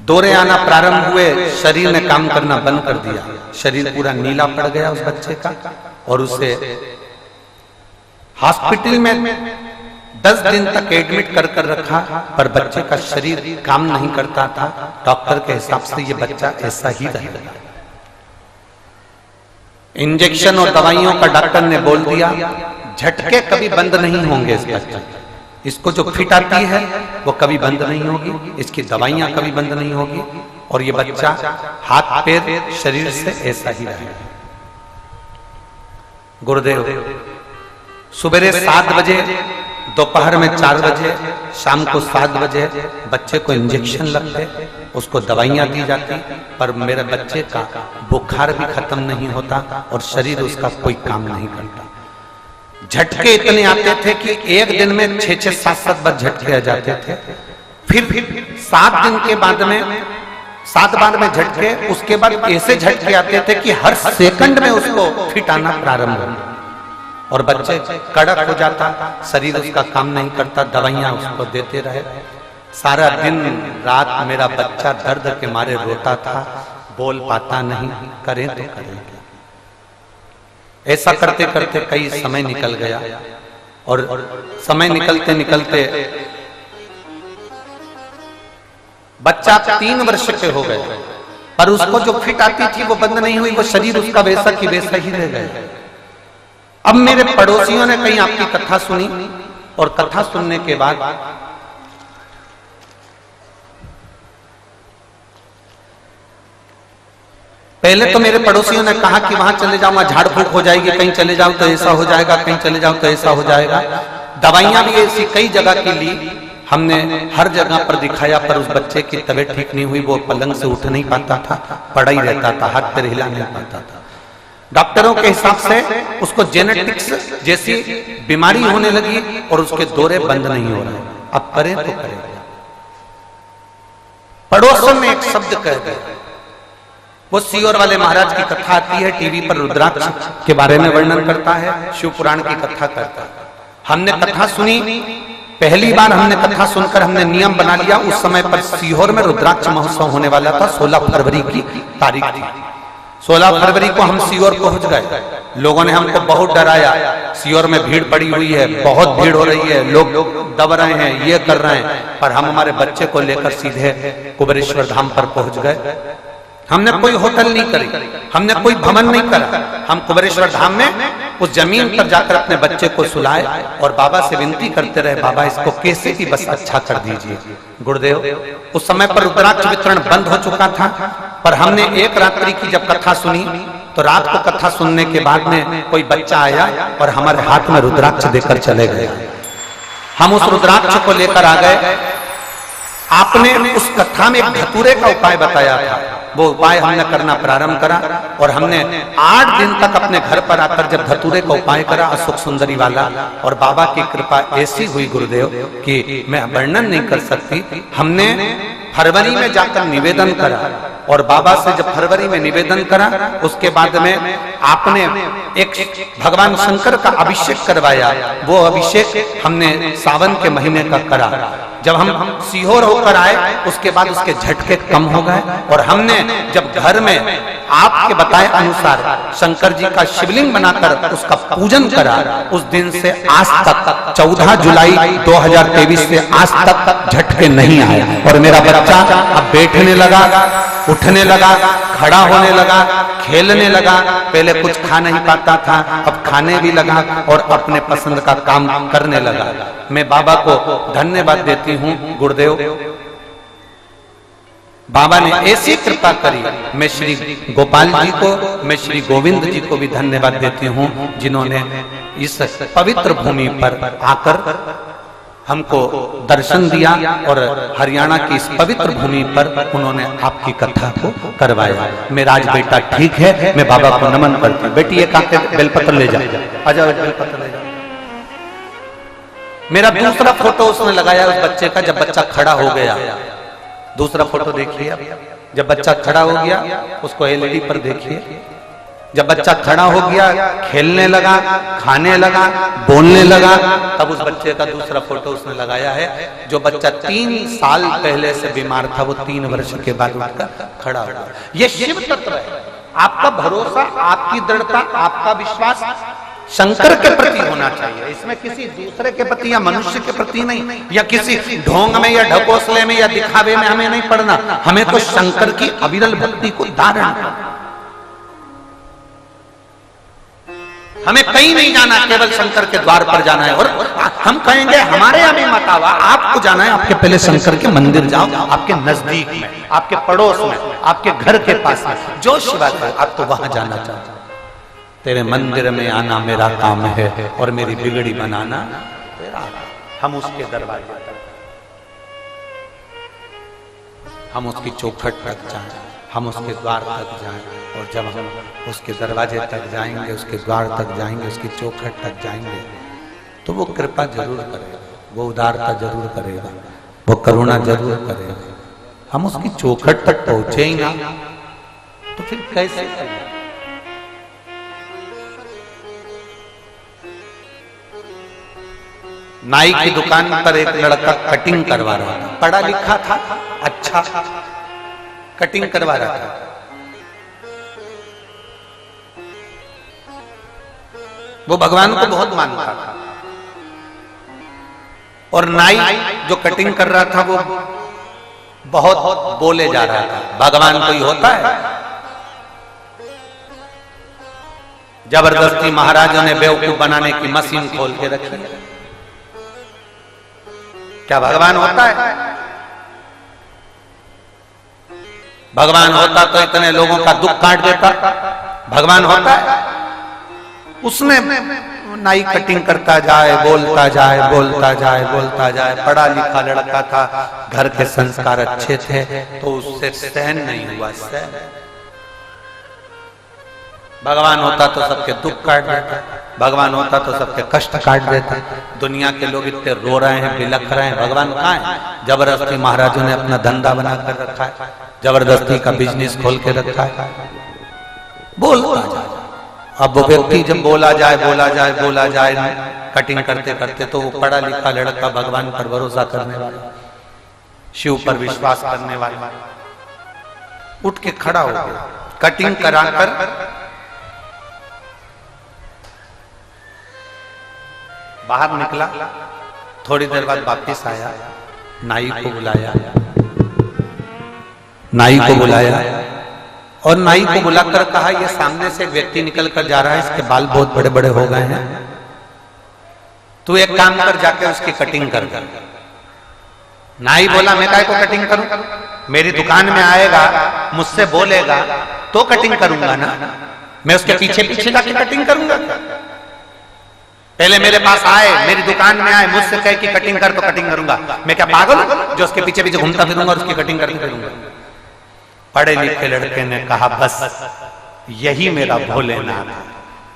दौरे आना प्रारंभ हुए, शरीर ने काम करना बंद कर दिया, शरीर पूरा नीला पड़ गया उस बच्चे का। और उसे हॉस्पिटल में 10 दिन तक एडमिट कर रखा, पर बच्चे का शरीर काम नहीं करता था। डॉक्टर के हिसाब से ये बच्चा ऐसा ही रहेगा। इंजेक्शन और दवाइयों का डॉक्टर ने बोल दिया, झटके कभी बंद नहीं होंगे इस बच्चे। इसको जो फिट आती है वो कभी बंद नहीं होगी, इसकी दवाइयां कभी बंद नहीं होगी, और ये बच्चा हाथ पैर शरीर से ऐसा ही रहेगा। गुरुदेव सुबह 7 बजे, दोपहर में 4 बजे, शाम को 7 बजे बच्चे को इंजेक्शन लगते, उसको दवाइयां दी जाती, पर मेरे बच्चे का बुखार भी खत्म नहीं होता और शरीर उसका कोई काम नहीं करता। झटके इतने आते थे कि एक दिन में 6-6, 7-7 बार झटके आ जाते थे। फिर 7 दिन के बाद में 7 बार में झटके, उसके बाद ऐसे झटके आते थे कि हर सेकंड में उसको फिट आना प्रारंभ हो और बच्चे कड़क हो जाता, शरीर उसका काम नहीं करता, दवाइयां उसको देते रहे। सारा दिन रात मेरा बच्चा दर्द के मारे रोता था, बोल पाता नहीं, करें तो करें। ऐसा करते करते कई समय निकल गया और समय निकलते निकलते बच्चा 3 वर्ष के हो गए, पर उसको जो फिट आती थी वो बंद नहीं हुई, वो शरीर उसका वैसा की वैसा ही रह गया। अब मेरे पड़ोसियों ने कहीं आपकी कथा सुनी और कथा सुनने के बाद पहले तो मेरे पड़ोसियों ने कहा कि वहां चले जाओ, वहां झाड़ फूक हो जाएगी, कहीं चले जाओ तो ऐसा हो जाएगा, कहीं चले जाओ तो ऐसा हो जाएगा। दवाइयां भी ऐसी कई जगह की ली, हमने हर जगह पर दिखाया, पर उस बच्चे की तबीयत ठीक नहीं हुई। वो पलंग से उठ नहीं पाता था, पड़ा ही रहता था, हाथ पैर हिला नहीं पाता था। डॉक्टरों के हिसाब से उसको जेनेटिक्स जैसी बीमारी होने लगी और उसके दौरे बंद नहीं हो रहे। अब करें तो करें। पड़ोसन में एक शब्द कह गए, वो सीहोर वाले महाराज की कथा आती है टीवी पर, रुद्राक्ष के बारे में वर्णन करता है, शिव पुराण की कथा करता है। हमने कथा सुनी, पहली बार हमने कथा सुनकर हमने नियम बना लिया। उस समय पर सीहोर में रुद्राक्ष महोत्सव होने वाला था, 16 फरवरी की तारीख थी। 16 फरवरी को हम सीहोर पहुंच गए। लोगों ने हमको बहुत डराया, सीहोर में भीड़ पड़ी हुई है, बहुत भीड़ हो रही है, लोग दब रहे हैं, ये कर रहे हैं। पर हम हमारे बच्चे को लेकर सीधे कुबेरेश्वर धाम पर पहुंच गए। हमने कोई होटल नहीं करी, हमने कोई भवन नहीं करा। हम कुबेरेश्वर धाम में उस जमीन पर जाकर अपने बच्चे को सुलाए और बाबा से विनती करते रहे, बाबा इसको कैसे भी बस अच्छा कर दीजिए। गुरुदेव, उस समय पर रुद्राक्ष वितरण बंद हो चुका था, पर हमने एक रात्रि की जब कथा सुनी तो रात को कथा सुनने के बाद में कोई बच्चा आया और हमारे हाथ में रुद्राक्ष देकर चले गए। हम उस रुद्राक्ष को लेकर आ गए। आपने उस कथा में एक धतूरे का उपाय बताया था, वो उपाय हमने करना प्रारंभ करा और हमने 8 दिन तक अपने घर पर आकर जब धतूरे का उपाय करा, अशोक सुंदरी वाला, और बाबा की कृपा ऐसी हुई गुरुदेव कि मैं वर्णन नहीं कर सकती। हमने फरवरी में जाकर निवेदन करा और बाबा से जब फरवरी में निवेदन करा, उसके बाद में आपने एक भगवान शंकर का अभिषेक करवाया। वो अभिषेक हमने सावन के महीने का करा। जब हम सीहोर होकर आए उसके बाद उसके झटके कम हो गए और हमने जब घर में आपके बताए अनुसार शंकर जी का शिवलिंग बनाकर उसका पूजन करा, उस दिन से आज तक 14 जुलाई 2023 से आज तक झटके नहीं आए और मेरा बच्चा अब बैठने लगा, उठने लगा, खड़ा होने लगा, खेलने लगा। पहले कुछ खा नहीं पाता था, अब खाने भी लगा और अपने पसंद का काम करने लगा। मैं बाबा को धन्यवाद देती हूँ गुरुदेव, बाबा ने ऐसी कृपा करी। मैं श्री गोपाल जी को, मैं श्री गोविंद जी को भी धन्यवाद देती हूँ, जिन्होंने इस पवित्र भूमि पर आकर हमको दर्शन दिया और हरियाणा की इस पवित्र भूमि पर उन्होंने आपकी कथा को करवाया। मेरा आज बेटा ठीक है, मैं बाबा को नमन करती हूँ। बेटी एक आके बेलपत्र ले जा, आजा बेलपत्र ले जा। मेरा दूसरा फोटो उसने लगाया उस बच्चे का जब बच्चा खड़ा हो गया। दूसरा फोटो देखिए, जब बच्चा खड़ा हो गया उसको एलईडी पर देखिए। जब बच्चा खड़ा हो गया, खेलने लगा, खाने लगा, बोलने लगा, तब उस बच्चे का दूसरा फोटो उसने लगाया है। जो बच्चा 3 साल पहले से बीमार था वो 3 वर्ष के बाद उठकर खड़ा हो गया। ये शिव तत्व है। आपका भरोसा, आपकी दृढ़ता, आपका विश्वास शंकर के प्रति होना चाहिए। इसमें किसी दूसरे के प्रति या मनुष्य के प्रति नहीं, या किसी ढोंग में या ढकोसले में या दिखावे में हमें नहीं पड़ना। हमें तो शंकर की अविरल भक्ति को धारण करना। हमें कहीं नहीं जाना, केवल शंकर के द्वार पर जाना है। और हम कहेंगे हमारे यहाँ भी मत आवा, आपको जाना है, आपके पहले शंकर के मंदिर जाओ, आपके नजदीक में, आपके पड़ोस में, आपके घर के पास में जो शिवालय, आप तो वहां जाना चाहते। तेरे मंदिर में आना मेरा काम है और मेरी बिगड़ी बनाना तेरा। हम उसके दरवाजे तक, हम उसकी चौखट तक जाएं, हम उसके द्वार तक जाएं। और जब हम उसके दरवाजे तक जाएंगे, उसके द्वार तक जाएंगे, उसकी चौखट तक जाएंगे, तो वो कृपा जरूर करेगा, वो उदारता जरूर करेगा, वो करुणा जरूर करेगा। हम उसकी चौखट तक पहुंचे ही ना तो फिर कैसे करेगा? नाई की दुकान पर एक लड़का कटिंग करवा रहा था, पढ़ा लिखा था, अच्छा कटिंग करवा रहा था। वो भगवान को बहुत मानता था और नाई जो कटिंग कर रहा था वो बहुत बोले जा रहा था। भगवान कोई होता है? जबरदस्ती महाराजों ने बेवकूफ बनाने की मशीन खोल के रखी है। क्या भगवान होता है? भगवान होता तो इतने लोगों का दुख काट देता। भगवान होता है? उसने नाई कटिंग करता जाए, बोलता जाए, बोलता जाए, बोलता जाए। पढ़ा लिखा लड़का था, घर के संस्कार अच्छे थे, तो उससे सहन नहीं हुआ। सहन भगवान होता तो सबके दुख काट देता, भगवान होता तो सबके कष्ट काट देता। दुनिया के लोग इतने रो रहे हैं, बिलख रहे हैं, भगवान कहाँ है? जबरदस्ती महाराजों ने अपना धंधा बना कर रखा है, जबरदस्ती का बिजनेस खोल के रखा है। बोलता जाए, अब वो व्यक्ति जब बोला जाए कटिंग करते करते, तो वो पढ़ा लिखा लड़का, भगवान पर भरोसा करने वाला, शिव पर विश्वास करने वाला, उठ के खड़ा हो गया, कटिंग कराकर बाहर निकला। थोड़ी देर बाद वापस आया, नाई को बुलाया, और नाई को बुलाकर कहा, ये सामने से एक व्यक्ति निकल कर जा रहा है, इसके बाल बहुत बड़े बड़े हो गए हैं, तू एक काम कर, जाके उसकी कटिंग कर। नाई बोला, मैं काय को कटिंग करूं? मेरी दुकान में आएगा, मुझसे बोलेगा तो कटिंग करूंगा ना, मैं उसके पीछे पीछे जाके कटिंग करूंगा? पहले मेरे पास आए, मेरी दुकान में आए, मुझसे कहे कि कटिंग कर तो कटिंग करूंगा। मैं क्या पागल हूं जो उसके पीछे पीछे घूमता फिरूंगा और उसकी कटिंग करके फिरूंगा? पढ़े लिखे लड़के ने कहा, बस यही मेरा भोलेनाथ है।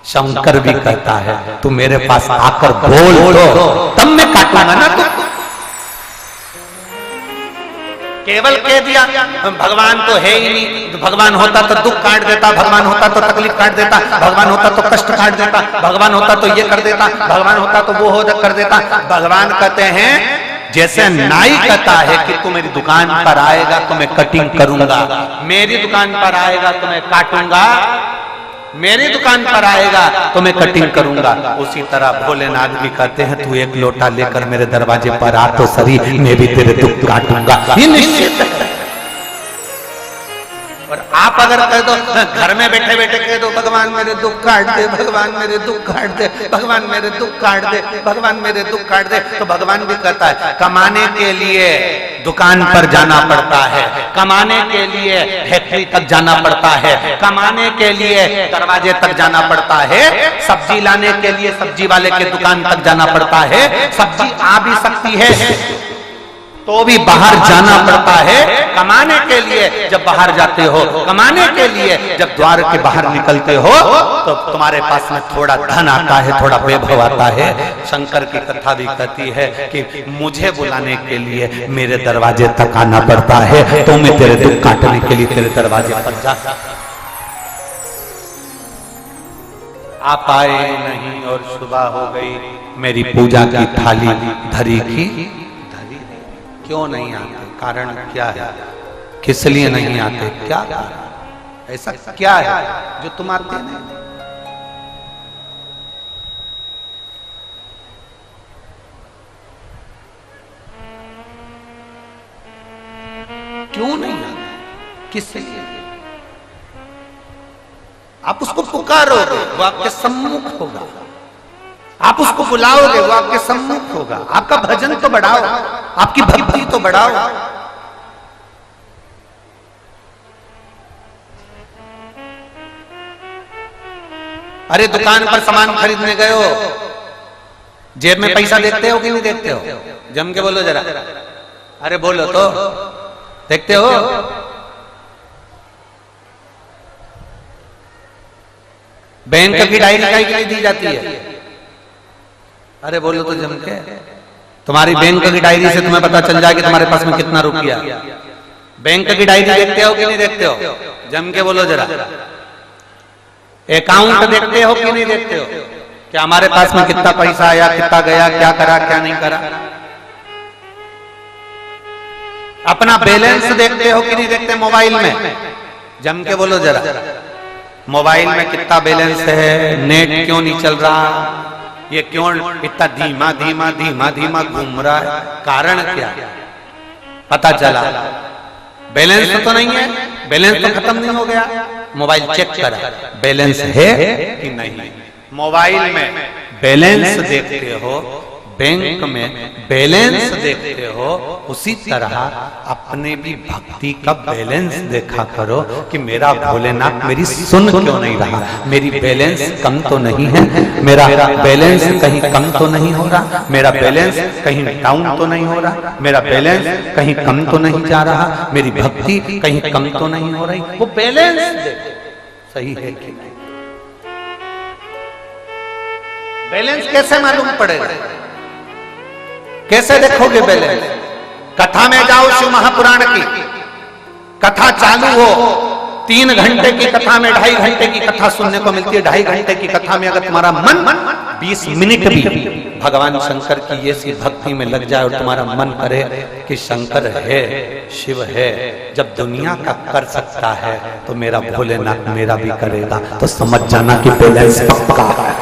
शंकर भी कहता है, तू मेरे पास आकर बोल तो तब मैं काटूंगा ना तू। केवल कह दिया भगवान तो है ही नहीं, भगवान होता तो दुख काट देता, भगवान होता तो तकलीफ काट देता, भगवान होता तो कष्ट काट देता, भगवान होता तो ये कर देता, भगवान होता तो वो हो कर देता। भगवान कहते हैं, जैसे नाई कहता है कि तू मेरी दुकान पर आएगा तो मैं कटिंग करूंगा, मेरी दुकान पर आएगा तो मैं काटूंगा, मेरी दुकान पर आएगा तो मैं कटिंग करूंगा, उसी तरह भोलेनाथ भी कहते हैं, तू एक लोटा लेकर मेरे दरवाजे पर आ तो सही, मैं भी तेरे दुख काटूंगा। ये निश्चित है। और आप अगर कह दो, घर में बैठे बैठे कह दो, भगवान मेरे दुख काट दे, भगवान मेरे दुख काट दे, भगवान मेरे दुख काट दे, भगवान मेरे दुख काट दे, तो भगवान भी कहता है, कमाने के लिए दुकान पर जाना पड़ता है, कमाने के लिए फैक्ट्री तक जाना पड़ता है, कमाने के लिए दरवाजे तक जाना पड़ता है, सब्जी लाने के लिए सब्जी वाले के दुकान तक जाना पड़ता है, सब्जी आ भी सकती है तो भी बाहर जाना पड़ता है। कमाने के लिए जब बाहर जाते हो, कमाने के लिए जब द्वार के बाहर निकलते हो, तो तुम्हारे पास में थोड़ा धन आता है, थोड़ा वैभव आता है। शंकर की कथा भी कहती है कि मुझे बुलाने के लिए मेरे दरवाजे तक आना पड़ता है, तो मैं तेरे दुख काटने के लिए तेरे दरवाजे पर जा। आप आए नहीं और सुबह हो गई, मेरी पूजा की थाली धरी की। क्यों नहीं आते? कारण क्या है? किस लिए नहीं आते? क्या कारण? ऐसा क्या है जो तुम आते नहीं? क्यों नहीं आते? किस लिए? आप उसको पुकारोगे, वो आपके सम्मुख होगा, आप उसको बुलाओगे, वो आपके सम्मुख होगा। आपका भजन तो बढ़ाओ, आपकी भक्ति तो बढ़ाओ। अरे दुकान पर सामान खरीदने गए हो, जेब में पैसा देखते हो कि नहीं देखते हो? जम के बोलो जरा, अरे बोलो तो, देखते हो? बैंक की डायरी काहे के लिए दी जाती है? अरे बोलो तो जम के। तुम्हारी बैंक की डायरी से तुम्हें पता चल जाए कि तुम्हारे पास में कितना रुपया। बैंक की डायरी देखते हो कि नहीं देखते हो? जम के बोलो जरा। अकाउंट देखते हो कि नहीं देखते हो? क्या हमारे पास में कितना पैसा आया, कितना गया, क्या करा, क्या नहीं करा? अपना बैलेंस देखते हो कि नहीं देखते मोबाइल में? जम के बोलो जरा। मोबाइल में कितना बैलेंस है, नेट क्यों नहीं चल रहा, ये क्यों इतना धीमा धीमा धीमा धीमा घूम रहा है, कारण क्या? पता चला बैलेंस तो नहीं है, बैलेंस तो खत्म नहीं हो गया। मोबाइल चेक करा बैलेंस है कि नहीं। मोबाइल में बैलेंस देखते हो, बैंक में बैलेंस देखते हो, उसी तरह अपने भी भक्ति का बैलेंस देखा करो कि मेरा भोलेनाथ मेरी सुन क्यों नहीं रहा, मेरी बैलेंस कम तो नहीं है, मेरा बैलेंस कहीं कम तो नहीं हो रहा, मेरा बैलेंस कहीं डाउन तो नहीं हो रहा, मेरा बैलेंस कहीं कम तो नहीं जा रहा, मेरी भक्ति कहीं कम तो नहीं हो रही। वो बैलेंस सही है कि नहीं? बैलेंस कैसे मालूम पड़ेगा? कैसे देखोगे बैलेंस? कथा में जाओ, शिव महापुराण की कथा चालू हो, 3 घंटे की कथा में 2.5 घंटे की कथा सुनने को मिलती है। 2.5 घंटे की कथा में अगर तुम्हारा मन 20 मिनट भी भगवान शंकर की ये सी भक्ति में लग जाए और तुम्हारा मन करे कि शंकर है, शिव है, जब दुनिया का कर सकता है तो मेरा भोलेनाथ मेरा भी करेगा, तो समझ जाना कि बैलेंस पक्का है।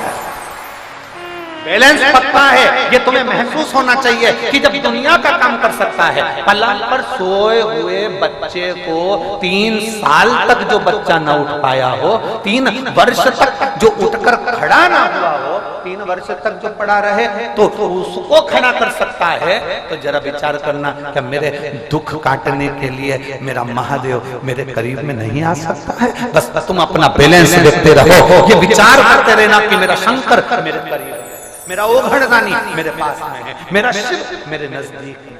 बैलेंस पक्का है। ये तुम्हें महसूस होना चाहिए कि जब दुनिया का काम कर सकता है, पलंग पर सोए हुए बच्चे को 3 साल तक जो बच्चा न उठ पाया हो, 3 वर्ष तक जो उठकर खड़ा ना हुआ हो, 3 वर्ष तक जो पड़ा रहे तो उसको खड़ा कर सकता है, तो जरा विचार करना क्या मेरे दुख काटने के लिए मेरा महादेव मेरे करीब में नहीं आ सकता है? बस तुम अपना बैलेंस देखते रहो, ये विचार करते रहना कि मेरा शंकर मेरे करीब है, मेरा ओघड़दानी मेरे पास में है, मेरा शिव मेरे नजदीक है,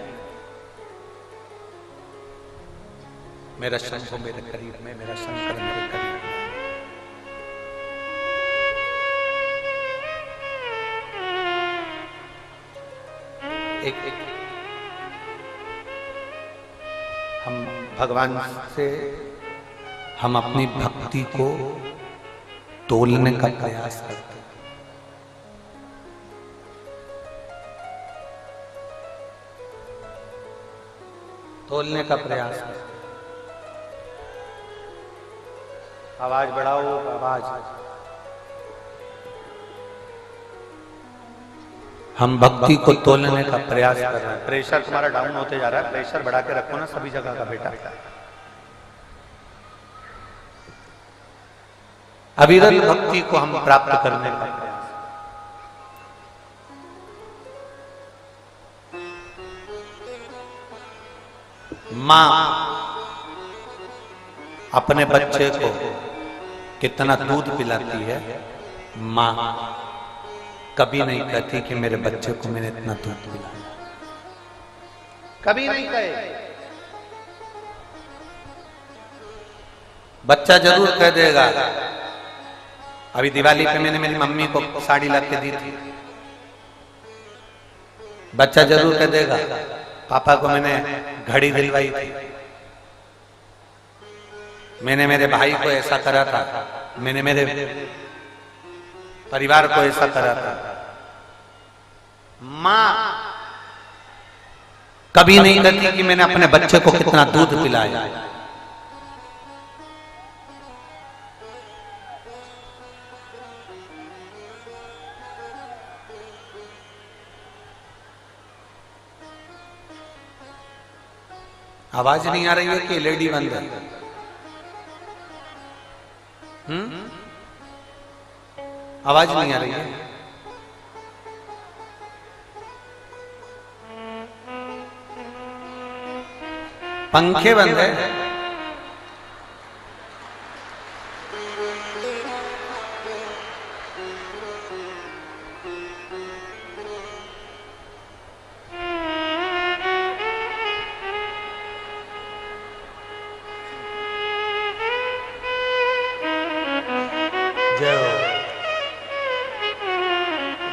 मेरा शंभु मेरे करीब में, मेरा शंकर मेरे करीब में। एक हम भगवान से हम अपनी भक्ति को तोलने का प्रयास करते हैं। तोलने का प्रयास है। आवाज बढ़ाओ, आवाज। हम भक्ति को तोलने का प्रयास कर रहे हैं। प्रेशर तुम्हारा डाउन होते जा रहा है, प्रेशर बढ़ा के रखो ना सभी जगह का बेटा। अविरल भक्ति को हम प्राप्त करने का प्रयास। मां अपने बच्चे को कितना दूध पिलाती है, मां कभी नहीं कहती कि मेरे बच्चे को मैंने इतना दूध पिलाया, कभी नहीं कहे। बच्चा जरूर कह देगा, अभी दिवाली पे मैंने मेरी मम्मी को साड़ी ला के दी थी, बच्चा जरूर कह देगा पापा को मैंने घड़ी दिलवाई थी, मैंने मेरे भाई को ऐसा करा था, मैंने मेरे परिवार को ऐसा करा था। मां कभी नहीं कहती कि मैंने अपने बच्चे को कितना दूध पिलाया। आवाज नहीं आ रही है कि एलईडी बंद है? आवाज नहीं आ रही है? पंखे बंद है?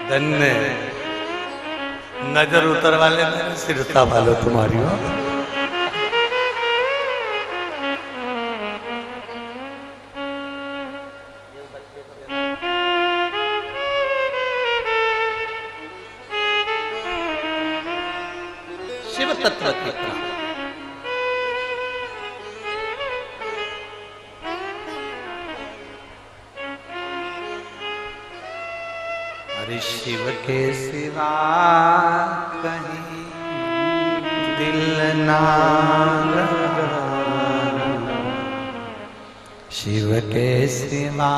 धन्य नजर उतर वाले सिरता वालो तुम्हारी हो। शिव तत्व की शिव के सिवा कहीं दिल ना लगा, शिव के सिवा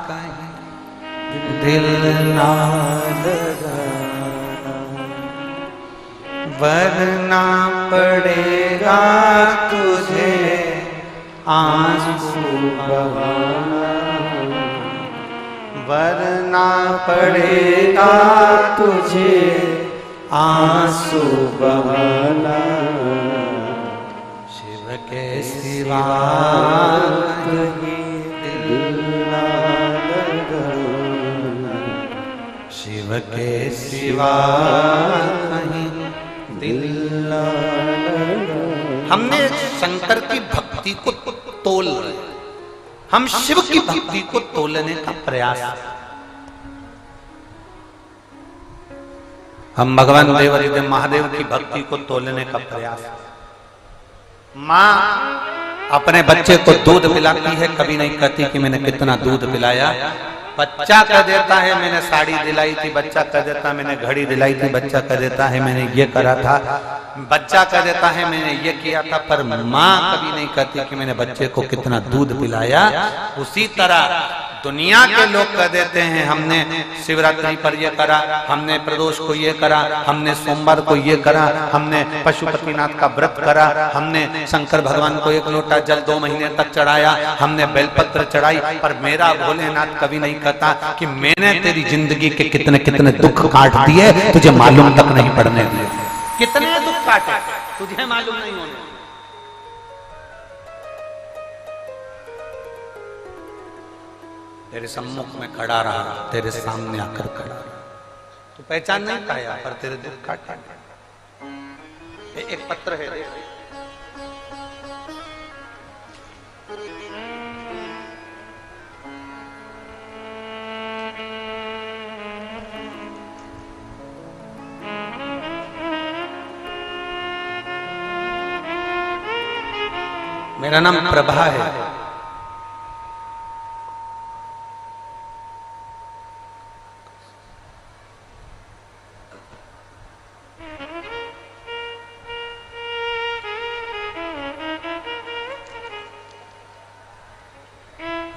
कहीं दिल ना लगा, वरना पड़ेगा तुझे आंसू बहाना, वरना पड़ेगा तुझे आंसू बहाना, शिव के सिवा कहीं दिल ना लगा। शिव के सिवा कहीं दिल ना लगा। हमने शंकर की भक्ति को तोल रहे, हम शिव की भक्ति को तोलने का प्रयास, हम भगवान देवादिदेव महादेव की भक्ति को तोलने का प्रयास। माँ अपने बच्चे को दूध पिलाती है, कभी नहीं कहती कि मैंने कितना दूध पिलाया। बच्चा कह देता है मैंने साड़ी दिलाई थी, बच्चा कह देता है मैंने घड़ी दिलाई थी, बच्चा कह देता है मैंने ये करा था, बच्चा कह देता है मैंने ये किया था, पर माँ कभी नहीं कहती कि मैंने बच्चे को कितना दूध पिलाया। उसी तरह दुनिया के लोग कह देते हैं हमने शिवरात्रि पर ये करा, हमने प्रदोष को ये करा, हमने सोमवार को ये करा, हमने पशुपतिनाथ का व्रत करा, हमने शंकर भगवान को 1 लोटा जल 2 महीने तक चढ़ाया, हमने बेलपत्र चढ़ाई। पर मेरा भोलेनाथ कभी नहीं कहता कि मैंने तेरी जिंदगी के कितने कितने दुख काट दिए, तुझे मालूम तक नहीं पड़ने दिए। कितने दुख काटे तुझे मालूम नहीं होने। तेरे सम्मुख में खड़ा रहा, तेरे सामने आकर खड़ा रहा, तो पहचान नहीं पाया, पर तेरे दुख काटे। एक पत्र है, मेरा नाम प्रभा है,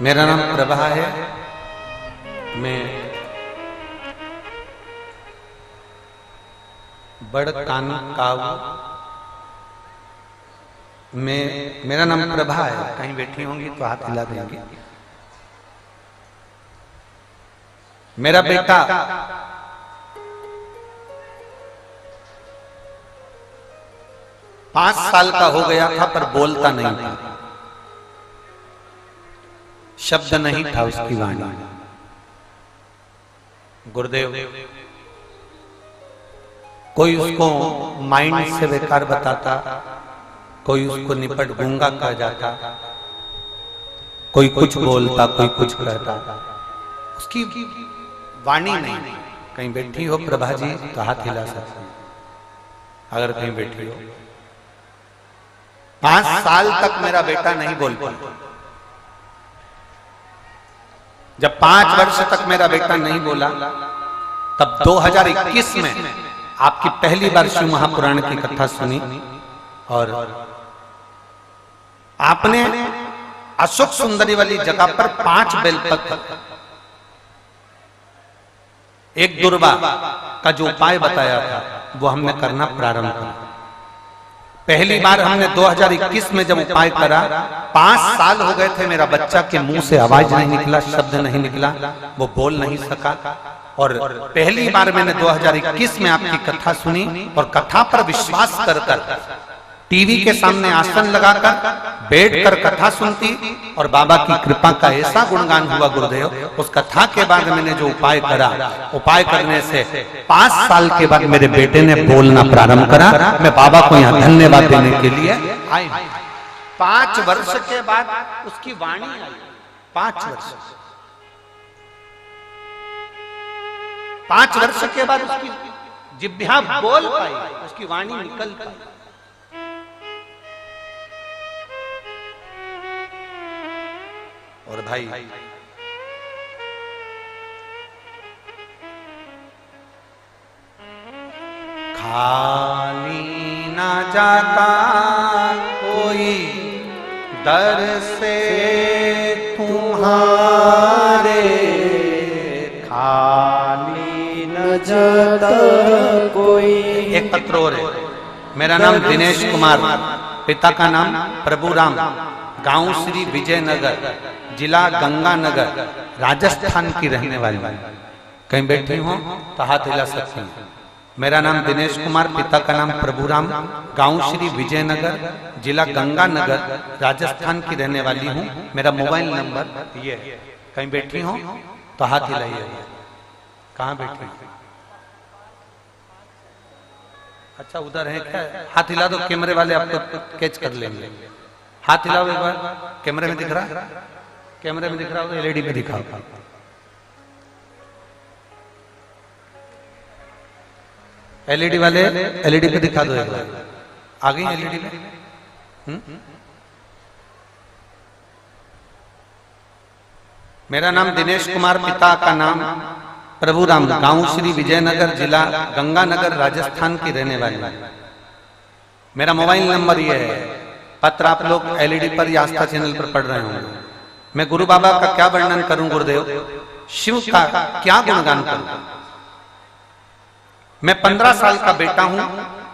मेरा नाम प्रभा है, मैं बड़कान काऊ, मेरा नाम प्रभा है। कहीं बैठी होंगी तो हाथ हिला देंगे। मेरा बेटा पांच साल का हो गया था, पर बोलता नहीं था, शब्द नहीं था उसकी वाणी। गुरुदेव कोई उसको माइंड से बेकार बताता, कोई उसको निपट गूंगा कह जाता, कोई कुछ बोलता, कोई कुछ कहता, उसकी वाणी नहीं। कहीं बैठी हो प्रभा जी तो हाथ हिला सकते, अगर कहीं बैठी हो। 5 साल तक मेरा बेटा नहीं बोल पाता। जब 5 वर्ष तक मेरा बेटा नहीं बोला, तब 2021 में आपकी पहली बार शिव महापुराण की कथा सुनी, और आपने अशोक सुंदरी वाली जगह पर 5 बेलपत्र, एक दुर्वा का जो उपाय बताया था वो हमने करना प्रारंभ किया। पहली बार हमने 2021 में जब उपाय करा, 5 साल हो गए थे, मेरा बच्चा के मुंह से आवाज नहीं निकला, शब्द नहीं निकला, वो बोल नहीं सका। और पहली बार मैंने 2021 में आपकी कथा सुनी, और कथा पर विश्वास कर टीवी के सामने आसन लगाकर बैठकर कथा सुनती, और बाबा की कृपा का ऐसा गुणगान हुआ गुरुदेव। उस कथा के बाद मैंने जो उपाय करा, उपाय करने से 5 साल के बाद मेरे बेटे ने बोलना प्रारंभ करा। मैं बाबा को यहाँ धन्यवाद देने के लिए आई। 5 वर्ष के बाद उसकी वाणी आई। 5 वर्ष, 5 वर्ष के बाद उसकी जिह्वा बोल पाई, उसकी वाणी निकल पाई। और भाई खाली ना जाता कोई दर से तुम्हारे, खाली न जाता कोई। एक पत्र और है, मेरा नाम दिनेश कुमार, पिता का नाम प्रभुराम, गांव श्री विजयनगर, जिला गंगानगर, राजस्थान की रहने वाली। कहीं बैठी हो तो हाथ हिला सकती हैं। मेरा नाम दिनेश कुमार, पिता का नाम प्रभुराम, गांव श्री विजयनगर, जिला गंगानगर, राजस्थान की रहने वाली हूँ। मेरा मोबाइल नंबर ये है। कहीं बैठी हो तो हाथ हिलाइए। कहाँ बैठी? अच्छा उधर है क्या? हाथ हिला दो, कैमरे वाले आपको कैच कर लेंगे। हाथ हिलाओ एक बार। कैमरे में दिख रहा? कैमरे में दिख रहा हो? एलईडी पे दिखाओ। एलईडी वाले एलईडी पे दिखा दो एक बार। आ गई एलईडी पे? मेरा नाम दिनेश कुमार, पिता का नाम प्रभु राम, गांव श्री विजयनगर, जिला गंगानगर, राजस्थान की रहने वाली। मेरा मोबाइल नंबर ये है। पत्र आप लोग एलईडी पर या आस्था चैनल पर पढ़ रहे होंगे। मैं गुरु बाबा का क्या वर्णन करूं गुरुदेव, शिव का क्या गुणगान करूं। मैं 15 साल का बेटा हूं।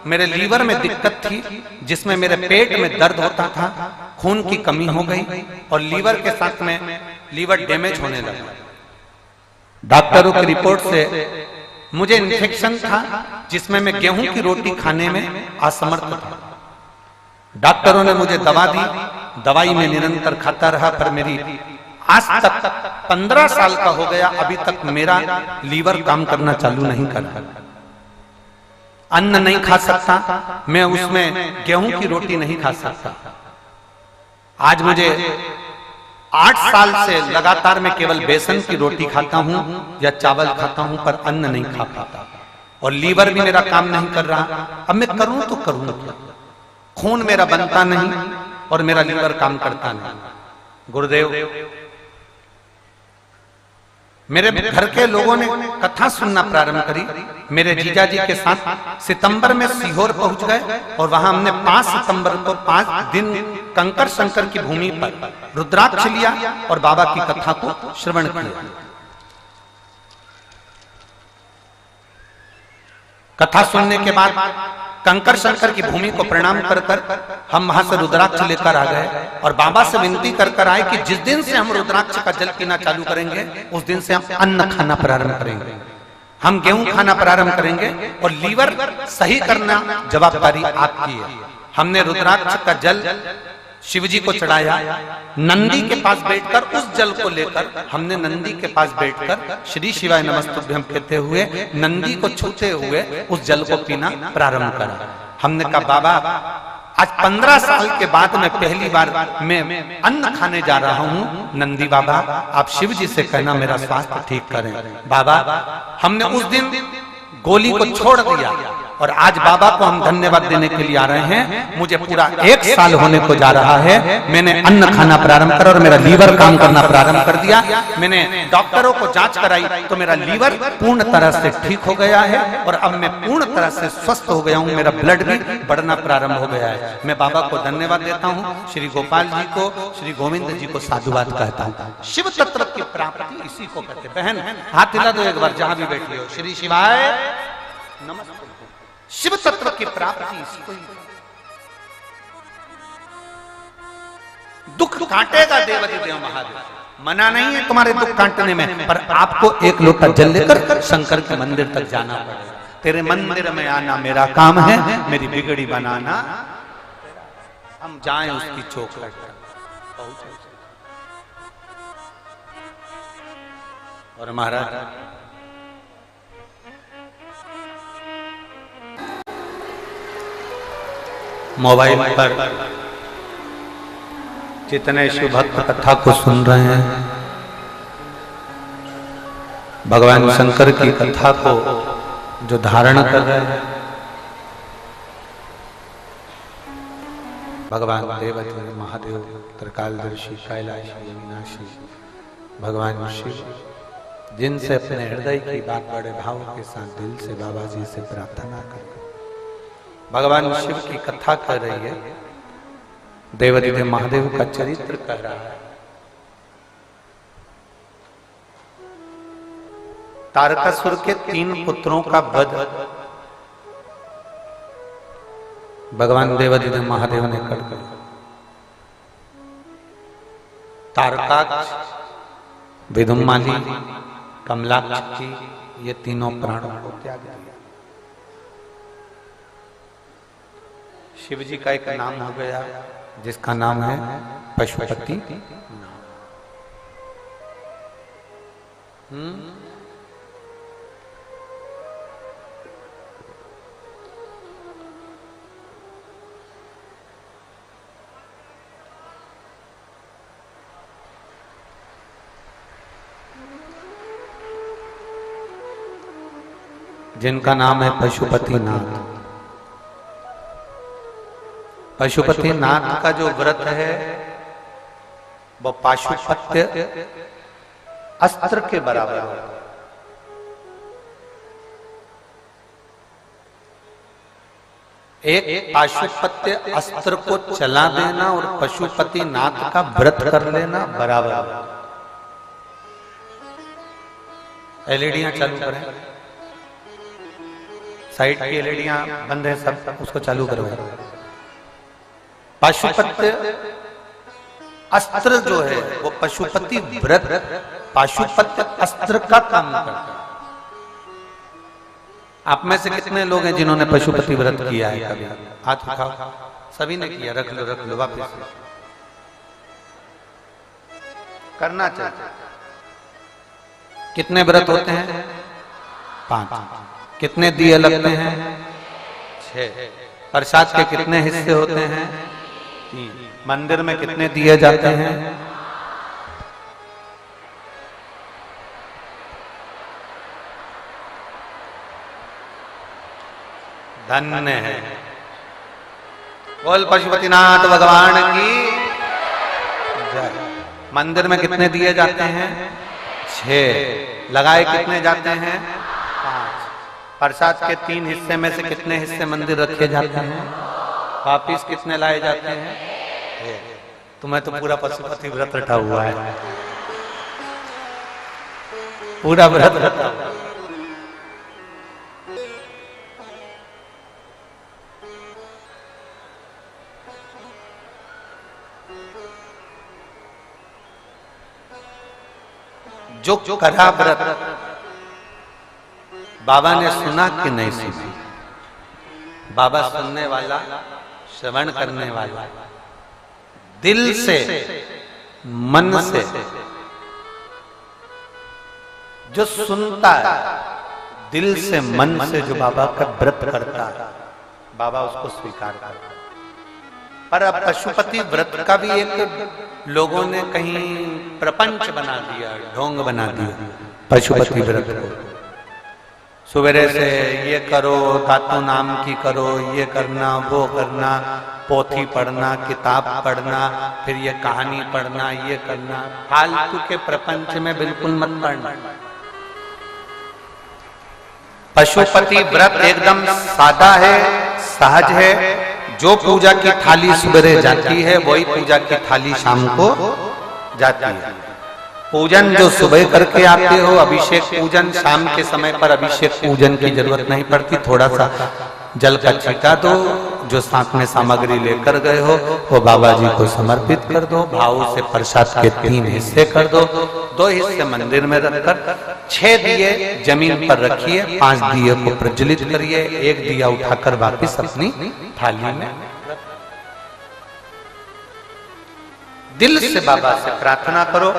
मेरे लीवर में दिक्कत थी, जिसमें मेरे पेट में दर्द होता था, खून की कमी हो गई और लीवर के साथ में लीवर डैमेज होने लगा। डॉक्टरों की रिपोर्ट से मुझे इन्फेक्शन था, जिसमें मैं गेहूं की रोटी खाने में असमर्थ था। डॉक्टरों ने मुझे दवा दी, दवाई में निरंतर खाता रहा, पर मेरी आज तक 15 साल का हो गया, अभी तक मेरा लीवर काम करना चालू नहीं कर रहा। अन्न नहीं खा सकता मैं, उसमें गेहूं की रोटी नहीं खा सकता। आज मुझे 8 साल से लगातार मैं केवल बेसन की रोटी खाता हूं या चावल खाता हूं, पर अन्न नहीं खा पाता और लीवर भी मेरा काम नहीं कर रहा। अब मैं करूं तो करूं क्या? खून मेरा बनता नहीं और मेरा लीवर काम करता नहीं। गुरुदेव, मेरे घर के लोगों ने कथा सुनना प्रारंभ करी। मेरे जीजा जी के साथ सितंबर में सीहोर पहुंच गए और वहां हमने 5 सितंबर को 5 दिन कंकर शंकर की भूमि पर रुद्राक्ष लिया और बाबा की कथा को श्रवण किया। कथा सुनने के बाद कंकर शंकर की भूमि को प्रणाम कर कर हम वहां से रुद्राक्ष लेकर आ गए और बाबा से विनती कर कर आए कि जिस दिन से हम रुद्राक्ष का जल पीना चालू करेंगे, उस दिन से हम अन्न खाना प्रारंभ करेंगे, हम गेहूं खाना प्रारंभ करेंगे और लीवर सही करना जवाबदारी आपकी है। हमने रुद्राक्ष का जल शिवजी को चढ़ाया। नंदी के पास बैठकर उस जल को लेकर हमने नंदी के पास बैठकर श्री शिवाय नमस्तुभ्यं कहते हुए नंदी को छूते हुए उस जल को पीना प्रारंभ करा। हमने कहा बाबा, आज 15 साल के बाद मैं पहली बार मैं अन्न खाने जा रहा हूं। नंदी बाबा, आप शिव जी से कहना मेरा स्वास्थ्य ठीक करें। बाबा, हमने उस दिन गोली को छोड़ दिया और आज बाबा को हम धन्यवाद देने के लिए आ रहे हैं। मुझे पूरा 1 साल होने को जा रहा है, मैंने अन्न खाना प्रारंभ करा और मेरा लीवर काम करना प्रारंभ कर दिया। मैंने डॉक्टरों को जांच कराई तो मेरा लीवर पूर्ण तरह से ठीक हो गया है और अब मैं पूर्ण तरह से स्वस्थ हो गया हूँ। मेरा ब्लड भी बढ़ना प्रारंभ हो गया है। मैं बाबा को धन्यवाद देता हूँ, श्री गोपाल जी को, श्री गोविंद जी को साधुवाद कहता हूँ। शिव तत्व की प्राप्ति इसी को कहते। बहन हाथ हिला दो एक बार जहां भी बैठी हो। श्री शिवाय नमस्ते। शिव तत्व की प्राप्ति इसको ही। दुख काटेगा देवाधिदेव महादेव, मना नहीं है तुम्हारे दुख काटने में, पर आपको एक लोटा जल लेकर शंकर के मंदिर तक जाना पड़ेगा। तेरे मंदिर में आना मेरा काम है, मेरी बिगड़ी बनाना। हम जाएं उसकी चौखट पर। और महाराज मोबाइल पर जितने शिव भक्त कथा को सुन रहे हैं, भगवान शंकर की कथा को जो धारण कर रहे हैं, भगवान देवाधिदेव महादेव, त्रिकालदर्शी, कैलाशी, अविनाशी भगवान शिव, जिनसे अपने हृदय की बात बड़े भाव के साथ दिल से बाबा जी से प्रार्थना कर भगवान शिव की कथा कर रही है। देवाधिदेव महादेव का चरित्र कह रहा है। तारकासुर के 3 पुत्रों का वध भगवान देवाधिदेव महादेव ने कर दिया। तारकाक्ष, विदुम्माली, कमलाक्षी, ये तीनों प्राणों को त्याग दिया। शिव जी का एक नाम हो गया जिसका नाम है पशुपति। जिनका नाम है पशुपतिनाथ। पशुपतिनाथ का जो व्रत है वो पाशुपत्य अस्त्र के बराबर है। एक पाशुपत्य अस्त्र को चला देना और पशुपतिनाथ का व्रत कर लेना बराबर है। एलईडियां चालू करें, साइड की एलईडियां बंद है सब, उसको चालू करवाएं। पाशुपत्य अस्त्र जो है वो पशुपति व्रत पाशुपत्य अस्त्र का काम करता है। आप में से कितने लोग हैं जिन्होंने पशुपति व्रत किया है? कभी हाथ उठाओ। सभी ने किया, रख लो वापिस। करना चाहिए। कितने व्रत होते हैं? 5। कितने दिए लगते हैं? 6। प्रसाद के कितने हिस्से होते हैं? 3। मंदिर में कितने दिए जाते हैं? धन्य है। बोल पशुपतिनाथ भगवान की जय। मंदिर में कितने दिए जाते हैं? 6। लगाए कितने जाते हैं? 5। प्रसाद के 3 हिस्से में से कितने हिस्से मंदिर रखे जाते हैं? वापिस कितने लाए जाते हैं? तुम्हें तो पूरा पशुपति व्रत रटा हुआ है, पूरा व्रत रटा हुआ है। जो करा व्रत बाबा ने सुना कि नहीं सुना? बाबा सुनने वाला, श्रवण करने वाला, दिल से मन से जो सुनता है, दिल से मन से जो बाबा का व्रत करता है, बाबा उसको स्वीकार करता है। पर अब पशुपति व्रत का भी एक लोगों ने कहीं प्रपंच बना दिया, ढोंग बना दिया पशुपति व्रत को। सवेरे से ये करो, धातु नाम की करो, ये करना, वो करना, पोथी पढ़ना, किताब पढ़ना, फिर ये कहानी पढ़ना, ये करना। फालतू के प्रपंच में बिल्कुल मत पढ़ना। पशुपति व्रत एकदम सादा है, सहज है। जो पूजा की थाली सुबह जाती है वही पूजा की थाली शाम को जाती है। पूजन जो सुबह करके आते हो, अभिषेक पूजन, शाम के समय पर अभिषेक पूजन की जरूरत नहीं पड़ती। थोड़ा सा जल का छींटा दो, जो साथ में सामग्री लेकर गए हो वो बाबा जी को समर्पित कर दो। भाव से प्रसाद के 3 हिस्से कर दो, 2 हिस्से मंदिर में रखकर 6 दिए जमीन पर रखिए, 5 दिए को प्रज्वलित करिए, 1 दिया उठाकर वापिस अपनी थाली में। दिल से बाबा से प्रार्थना करो।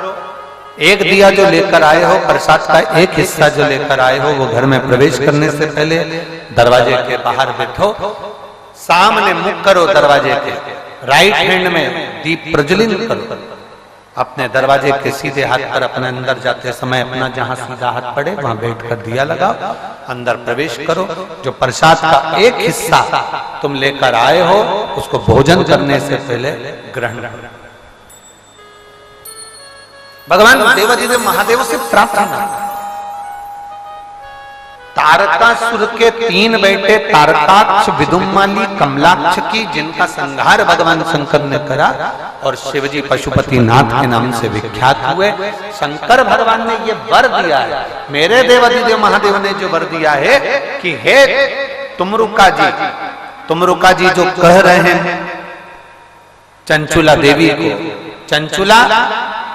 1 दिया जो लेकर आए हो, प्रसाद का 1 हिस्सा जो लेकर आए हो, वो घर में प्रवेश करने से पहले दरवाजे के बाहर बैठो, सामने मुख करो दरवाजे के, राइट हैंड में दीप प्रज्वलित करो। अपने दरवाजे के सीधे हाथ पर अपने अंदर जाते समय अपना जहां सीधा हाथ पड़े वहां बैठकर दिया लगाओ, अंदर प्रवेश करो। जो प्रसाद का 1 हिस्सा तुम लेकर आए हो उसको भोजन करने से पहले ग्रहण करो। भगवान देवाधिदेव महादेव से प्रार्थना। तारकासुर के 3 बेटे तारकाक्ष, विदुमाली, कमलाक्ष की, जिनका संहार भगवान शंकर ने करा और शिवजी पशुपतिनाथ के नाम से विख्यात हुए। शंकर भगवान ने ये वर दिया है, मेरे देवाधिदेव महादेव ने जो वर दिया है कि हे तुमरुका जी जो कह रहे हैं चंचुला देवी को, चंचुला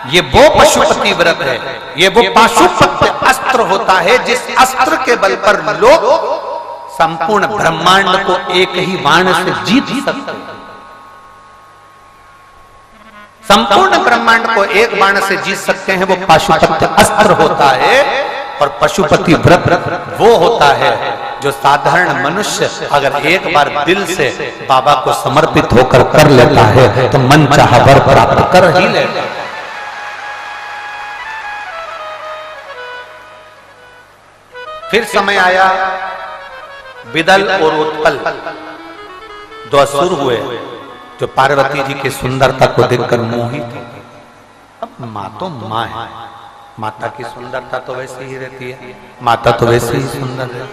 ये वो पशुपति व्रत है, ये वो पाशुपत्य अस्त्र होता है जिस अस्त्र के बल पर लोग संपूर्ण ब्रह्मांड को एक ही बाण से जीत सकते हैं। संपूर्ण ब्रह्मांड को एक बाण से जीत सकते हैं, वो पाशुपत्य अस्त्र होता है। और पशुपति व्रत वो होता है जो साधारण मनुष्य अगर एक बार दिल से बाबा को समर्पित होकर कर लेता है तो मन चाहा वर प्राप्त कर ही लेता है। फिर समय आया विदल और उत्पल दो असुर हुए जो पार्वती जी की सुंदरता को देखकर मोहित थे। अब माँ तो माँ है, माता की सुंदरता तो वैसी ही रहती है, माता तो वैसे ही सुंदर है।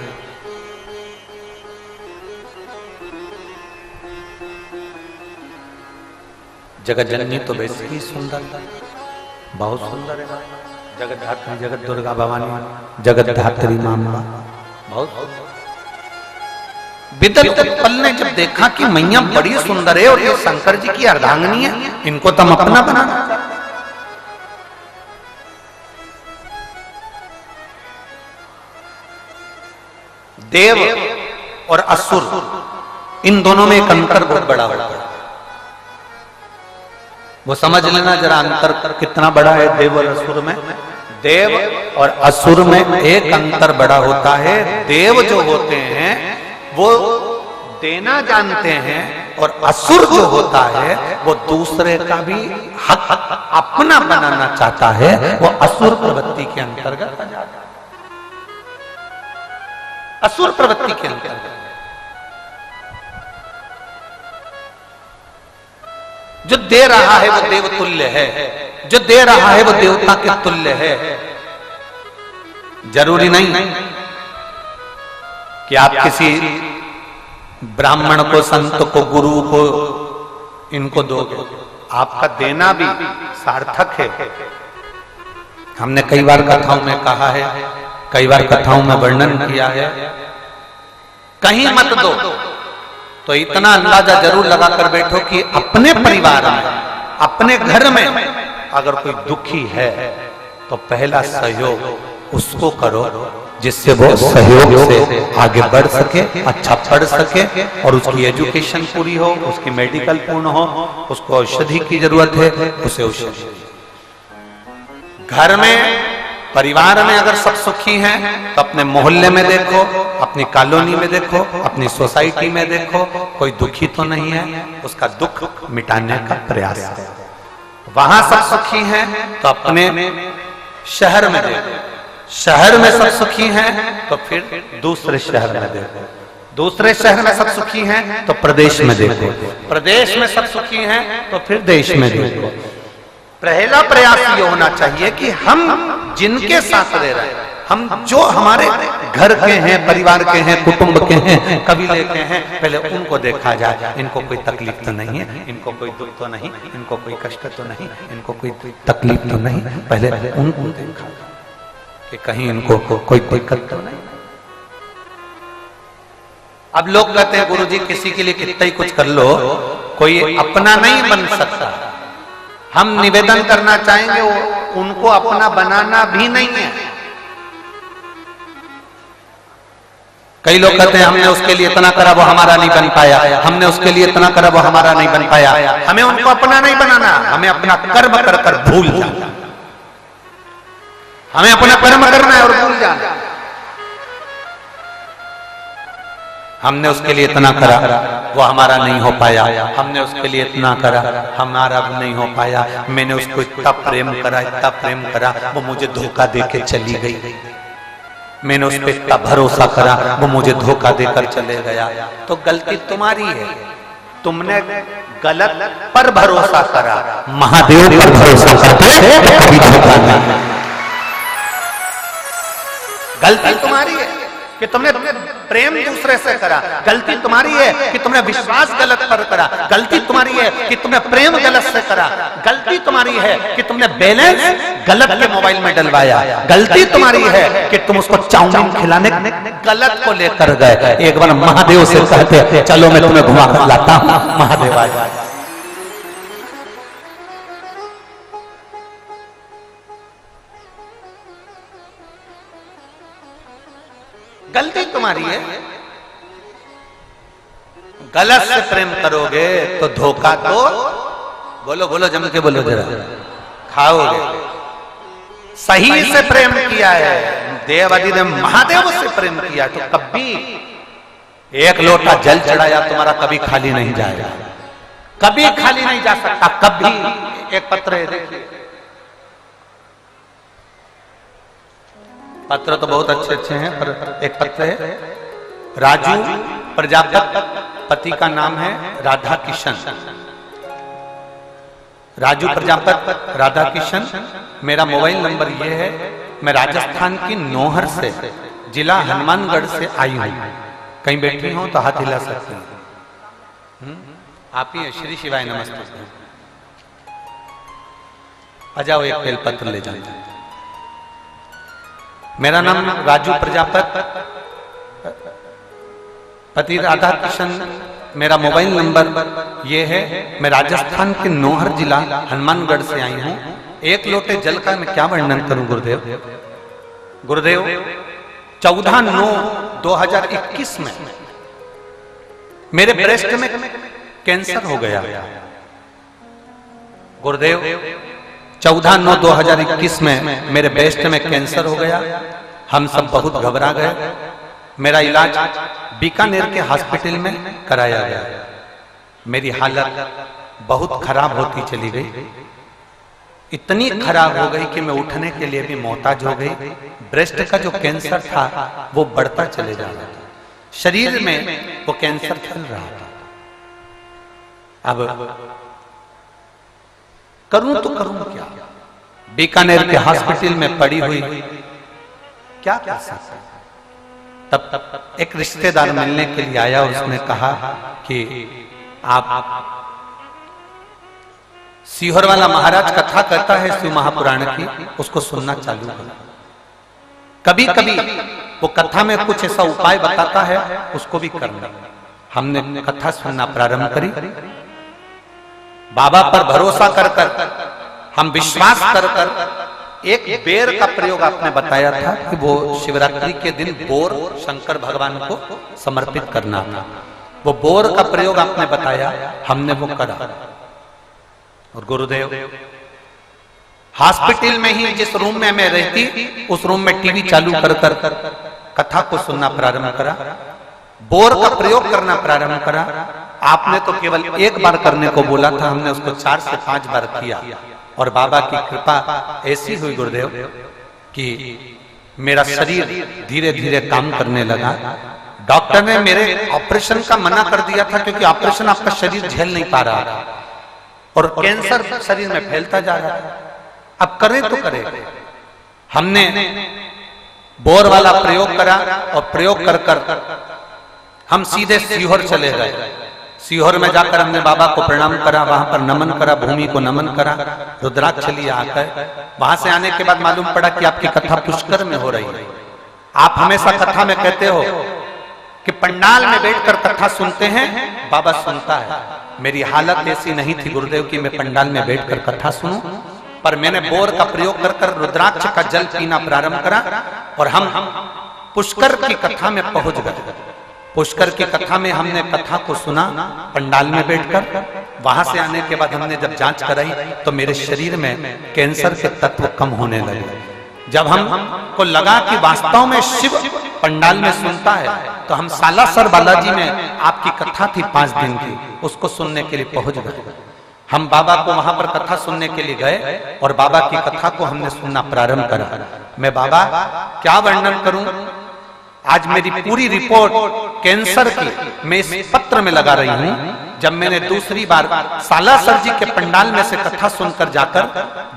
जगत जननी तो वैसे ही सुंदर है, बहुत सुंदर है। जगत धात्री, जगत दुर्गा भवानी, जगत धात्री मां बहुत सुंदर। विदल उत्पल ने जब देखा कि मैया बड़ी सुंदर है और ये शंकर जी की अर्धांगिनी है, इनको तो हम अपना बनाना। देव और असुर, इन दोनों में एक अंतर बहुत बड़ा होता है। वो समझ लेना जरा अंतर कितना बड़ा है देव और असुर में। देव और असुर में एक अंतर बड़ा होता है। देव जो होते हैं वो देना जानते हैं और असुर जो होता है वो दूसरे का भी हक अपना बनाना चाहता है, वो असुर प्रवृत्ति के अंतर्गत आ जाता है। असुर प्रवृत्ति के अंतर्गत जो दे रहा है वो देव तुल्य है, जो दे रहा है वो देवता के तुल्य है। जरूरी नहीं कि आप किसी ब्राह्मण को, संत को, गुरु को इनको दोगे, आपका देना भी सार्थक है। हमने कई बार कथाओं में कहा है, कई बार कथाओं में वर्णन किया है, कहीं मत दो तो इतना अंदाजा जरूर लगाकर बैठो कि अपने परिवार में, अपने घर में अगर कोई दुखी है तो पहला सहयोग उसको करो, जिससे वो सहयोग से आगे बढ़ सके, अच्छा पढ़ सके और उसकी एजुकेशन पूरी हो, उसकी मेडिकल पूर्ण हो, उसको औषधि की जरूरत है, उसे औषधि। घर में, परिवार में अगर सब सुखी हैं तो अपने मोहल्ले में देखो, अपनी कॉलोनी में देखो, अपनी सोसाइटी में देखो, कोई दुखी तो नहीं है, उसका दुख मिटाने का प्रयास है। वहां सब सुखी हैं तो अपने शहर में देखो, शहर में सब सुखी हैं तो फिर दूसरे शहर में देखो, दूसरे शहर में सब सुखी हैं तो प्रदेश में देखो, प्रदेश में सब सुखी हैं तो फिर देश में देखो। पहला प्रयास ये होना चाहिए कि हम जिनके साथ रह रहे हैं, हम जो हमारे घर के हैं, परिवार के हैं, कुटुंब के हैं, कबीले के हैं, पहले उनको देखा जाए। इनको कोई तकलीफ तो नहीं है, इनको कोई दुख तो नहीं, इनको कोई कष्ट तो नहीं, इनको कोई तकलीफ तो नहीं, पहले उनको देखा कि कहीं इनको कोई दिक्कत तो नहीं। अब लोग कहते हैं गुरुजी किसी के लिए कितना ही कुछ कर लो, कोई अपना नहीं बन सकता। हम निवेदन करना चाहेंगे उनको अपना बनाना भी नहीं है। कई लोग कहते हैं हमने उसके लिए इतना करा वो हमारा नहीं बन पाया, हमने उसके लिए इतना करा वो हमारा नहीं बन पाया। हमें उनको अपना नहीं बनाना, हमें अपना कर्म कर कर भूल जाना, हमें अपना कर्म करना है और भूल जाना। हमने उसके लिए इतना करा वो हमारा नहीं हो पाया, हमने उसके लिए इतना करा हमारा भी नहीं हो पाया, मैंने उसको इतना प्रेम करा, इतना प्रेम करा, वो मुझे धोखा देके चली गई, मैंने उस पर इतना भरोसा करा, वो मुझे धोखा देकर चले गया। तो गलती तुम्हारी है, तुमने गलत पर भरोसा करा, महादेव पर भरोसा करते कभी धोखा नहीं। गलती तुम्हारी है कि तुमने प्रेम दूसरे से करा, गलती तुम्हारी है कि तुमने विश्वास गलत पर करा, गलती तुम्हारी है कि तुमने प्रेम गलत से करा, गलती तुम्हारी है कि तुमने बैलेंस गलत के मोबाइल में डलवाया, गलती तुम्हारी है कि तुम उसको चाउमीन खिलाने गलत को लेकर गए। एक बार महादेव से कहते चलो मैं तुम्हें घुमा कर लाता हूं, महादेव आए। गलती तुम्हारी है, गलत से प्रेम करोगे तो धोखा तो बोलो बोलो जम के बोलो जरा खाओगे। सही से प्रेम किया है, देवादि ने महादेव से प्रेम किया तो कभी एक लोटा जल चढ़ाया तुम्हारा कभी खाली नहीं जाएगा, कभी खाली नहीं जा सकता, कभी। एक पत्र है, देखिए पत्र तो बहुत अच्छे अच्छे हैं, पर एक पत्र है राजू प्रजापत, पति का नाम है राधा किशन। राजू प्रजापत, राधा किशन। मेरा मोबाइल नंबर ये है। मैं राजस्थान की नौहर से, जिला हनुमानगढ़ से आई हूं। कहीं बैठी हो तो हाथ हिला सकते हैं। आप ही श्री शिवाय नमस्ते। आ जाओ, एक बेलपत्र ले जाओ। मेरा नाम राजू प्रजापत, पति राधा किशन। मेरा मोबाइल नंबर ये है। मैं राजस्थान के नौहर जिला हनुमानगढ़ से आई हूं। एक लोटे जल का मैं क्या वर्णन करूं गुरुदेव। गुरुदेव 14/9/2021 में मेरे ब्रेस्ट में कैंसर हो गया। गुरुदेव 14/9/2021 में मेरे ब्रेस्ट में कैंसर हो गया। हम सब बहुत घबरा गए। मेरा इलाज बीकानेर के हॉस्पिटल में कराया गया। मेरी हालत बहुत खराब होती चली गई। इतनी खराब हो गई कि मैं उठने के लिए भी मोहताज हो गई। ब्रेस्ट का जो कैंसर था वो बढ़ता चले जा रहा था। शरीर में वो कैंसर फैल रहा था। अब करूं तो करूं क्या। बीकानेर के हॉस्पिटल में पड़ी हुई क्या कर सकता। तब एक रिश्तेदार मिलने के लिए आया। उसने कहा कि आप सीहोर वाला महाराज कथा कहता है शिव महापुराण की, उसको सुनना चालू करो। कभी कभी वो कथा में कुछ ऐसा उपाय बताता है, उसको भी करना। हमने कथा सुनना प्रारंभ करी। बाबा पर भरोसा कर हम विश्वास कर एक बेर का प्रयोग आपने बताया था कि वो शिवरात्रि के दिन बोर शंकर भगवान को समर्पित करना था। वो बोर का प्रयोग आपने बताया, हमने वो करा। और गुरुदेव हॉस्पिटल में ही जिस रूम में मैं रहती, उस रूम में टीवी चालू कर कथा को सुनना प्रारंभ करा। बोर का प्रयोग करना प्रारंभ करा। आपने तो केवल एक बार करने को बोला था, हमने उसको 4 से 5 बार किया। और बाबा की कृपा ऐसी हुई गुरुदेव कि मेरा शरीर धीरे धीरे काम करने लगा। डॉक्टर ने मेरे ऑपरेशन का मना कर दिया था, क्योंकि ऑपरेशन आपका शरीर झेल नहीं पा रहा था और कैंसर शरीर में फैलता जा रहा था। अब करें तो करें। हमने बोर वाला प्रयोग करा और प्रयोग कर हम सीधे सीहोर चले गए। सीहोर में जाकर हमने बाबा को प्रणाम करा, वहां पर नमन करा, भूमि को नमन करा, रुद्राक्ष लिया आकर। वहां से आने के बाद मालूम पड़ा कि आपकी कथा पुष्कर में हो रही है। आप हमेशा कथा में कहते हो कि पंडाल में बैठकर कथा सुनते हैं, बाबा सुनता है। मेरी हालत ऐसी नहीं थी गुरुदेव कि मैं पंडाल में बैठकर कथा सुनूं, पर मैंने बोर का प्रयोग कर रुद्राक्ष का जल पीना प्रारंभ करा और हम पुष्कर की कथा में पहुंच गए। पुष्कर की कथा में हमने कथा को सुना पंडाल में बैठकर। वहां से आने के बाद हमने जब जांच कराई तो मेरे शरीर में कैंसर के तत्व कम होने लगे। जब हमको लगा कि वास्तव में शिव पंडाल में सुनता है, तो हम सालासर बालाजी में आपकी कथा थी 5 दिन की, उसको सुनने के लिए पहुंच गए। हम बाबा को वहां पर कथा सुनने के लिए गए और बाबा की कथा को हमने सुनना प्रारंभ करा। मैं बाबा क्या वर्णन करूं। आज मेरी पूरी रिपोर्ट कैंसर की मैं इस पत्र में लगा रही हूं। जब मैंने दूसरी बार सालासर जी के पंडाल में से कथा सुनकर जाकर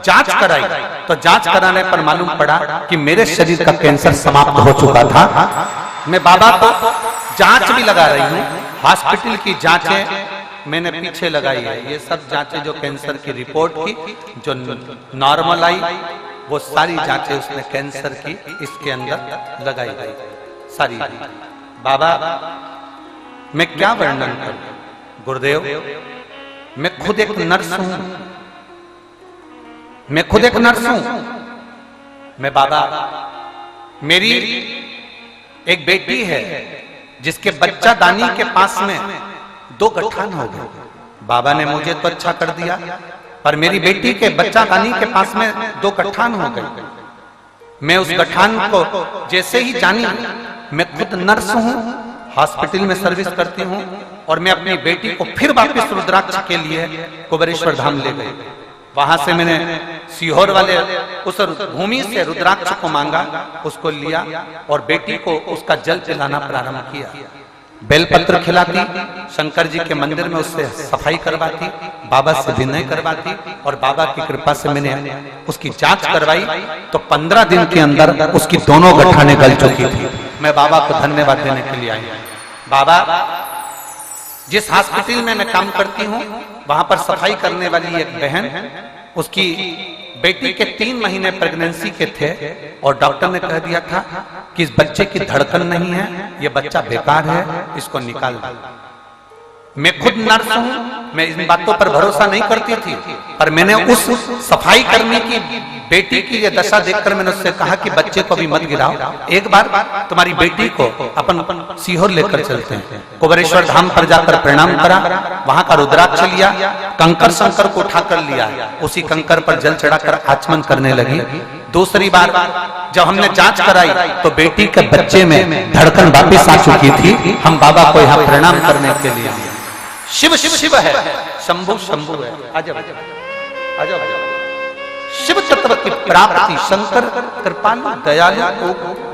जांच कराई, तो जांच कराने पर मालूम पड़ा कि मेरे शरीर का कैंसर समाप्त हो चुका था। मैं बाबा को जांच भी लगा रही हूं। हॉस्पिटल की जांचें मैंने पीछे लगाई है। ये सब जांचें जो कैंसर की रिपोर्ट की जो नॉर्मल आई, वो सारी जांचें उसने कैंसर की इसके अंदर लगाई गई सारी। बाबा मैं क्या वर्णन करूं गुरुदेव। मैं खुद एक नर्स हूं। मैं खुद एक नर्स हूं। मैं बाबा, मेरी एक बेटी है जिसके बच्चा दानी के पास में 2 गठान हो गए। बाबा ने मुझे तो अच्छा कर दिया, पर मेरी बेटी के बच्चा दानी के पास में 2 गठान हो गए। मैं उस गठान को जैसे ही जानी, मैं खुद नर्स हूं, हॉस्पिटल में सर्विस करती हूं, और मैं अपनी बेटी को फिर वापस रुद्राक्ष के लिए कुबेरेश्वर धाम ले गई। वहां से मैंने सीहोर वाले उस भूमि से रुद्राक्ष को मांगा, उसको लिया और बेटी को उसका जल पिलाना प्रारंभ किया। बेलपत्र खिलाती, शंकर जी के मंदिर में उससे सफाई करवाती, बाबा से विनय करवाती और बाबा की कृपा से मैंने उसकी जांच करवाई तो 15 दिन के अंदर उसकी दोनों गठाने गल चुकी थी। मैं बाबा को धन्यवाद देने के लिए आई। बाबा, जिस हॉस्पिटल में मैं काम करती हूँ वहां पर सफाई करने वाली एक बहन, उसकी बेटी के 3 महीने प्रेगनेंसी के थे और डॉक्टर ने कह दिया था कि इस बच्चे की धड़कन नहीं है, ये बच्चा बेकार है, इसको निकाल दो। मैं खुद नर्स हूं, मैं इन बातों पर भरोसा नहीं करती थी, पर मैंने उस सफाई कर्मी की बेटी की ये दशा देखकर मैंने उससे कहा कि बच्चे को भी मत गिराओ, एक बार तुम्हारी बेटी को अपन सीहोर लेकर चलते हैं। कुबेरेश्वर धाम पर जाकर प्रणाम करा, वहां का रुद्राक्ष लिया, कंकर शंकर को उठाकर लिया, उसी कंकर पर जल चढ़ाकर आचमन करने लगी। दूसरी बार जब हमने जांच कराई तो बेटी के बच्चे में धड़कन वापिस आ चुकी थी। हम बाबा को यहाँ प्रणाम करने के लिए, शिव शिव शिव है, शंभु शंभु है, आजाओ आजाओ। शिव तत्व की प्राप्ति शंकर कृपालु दयालु को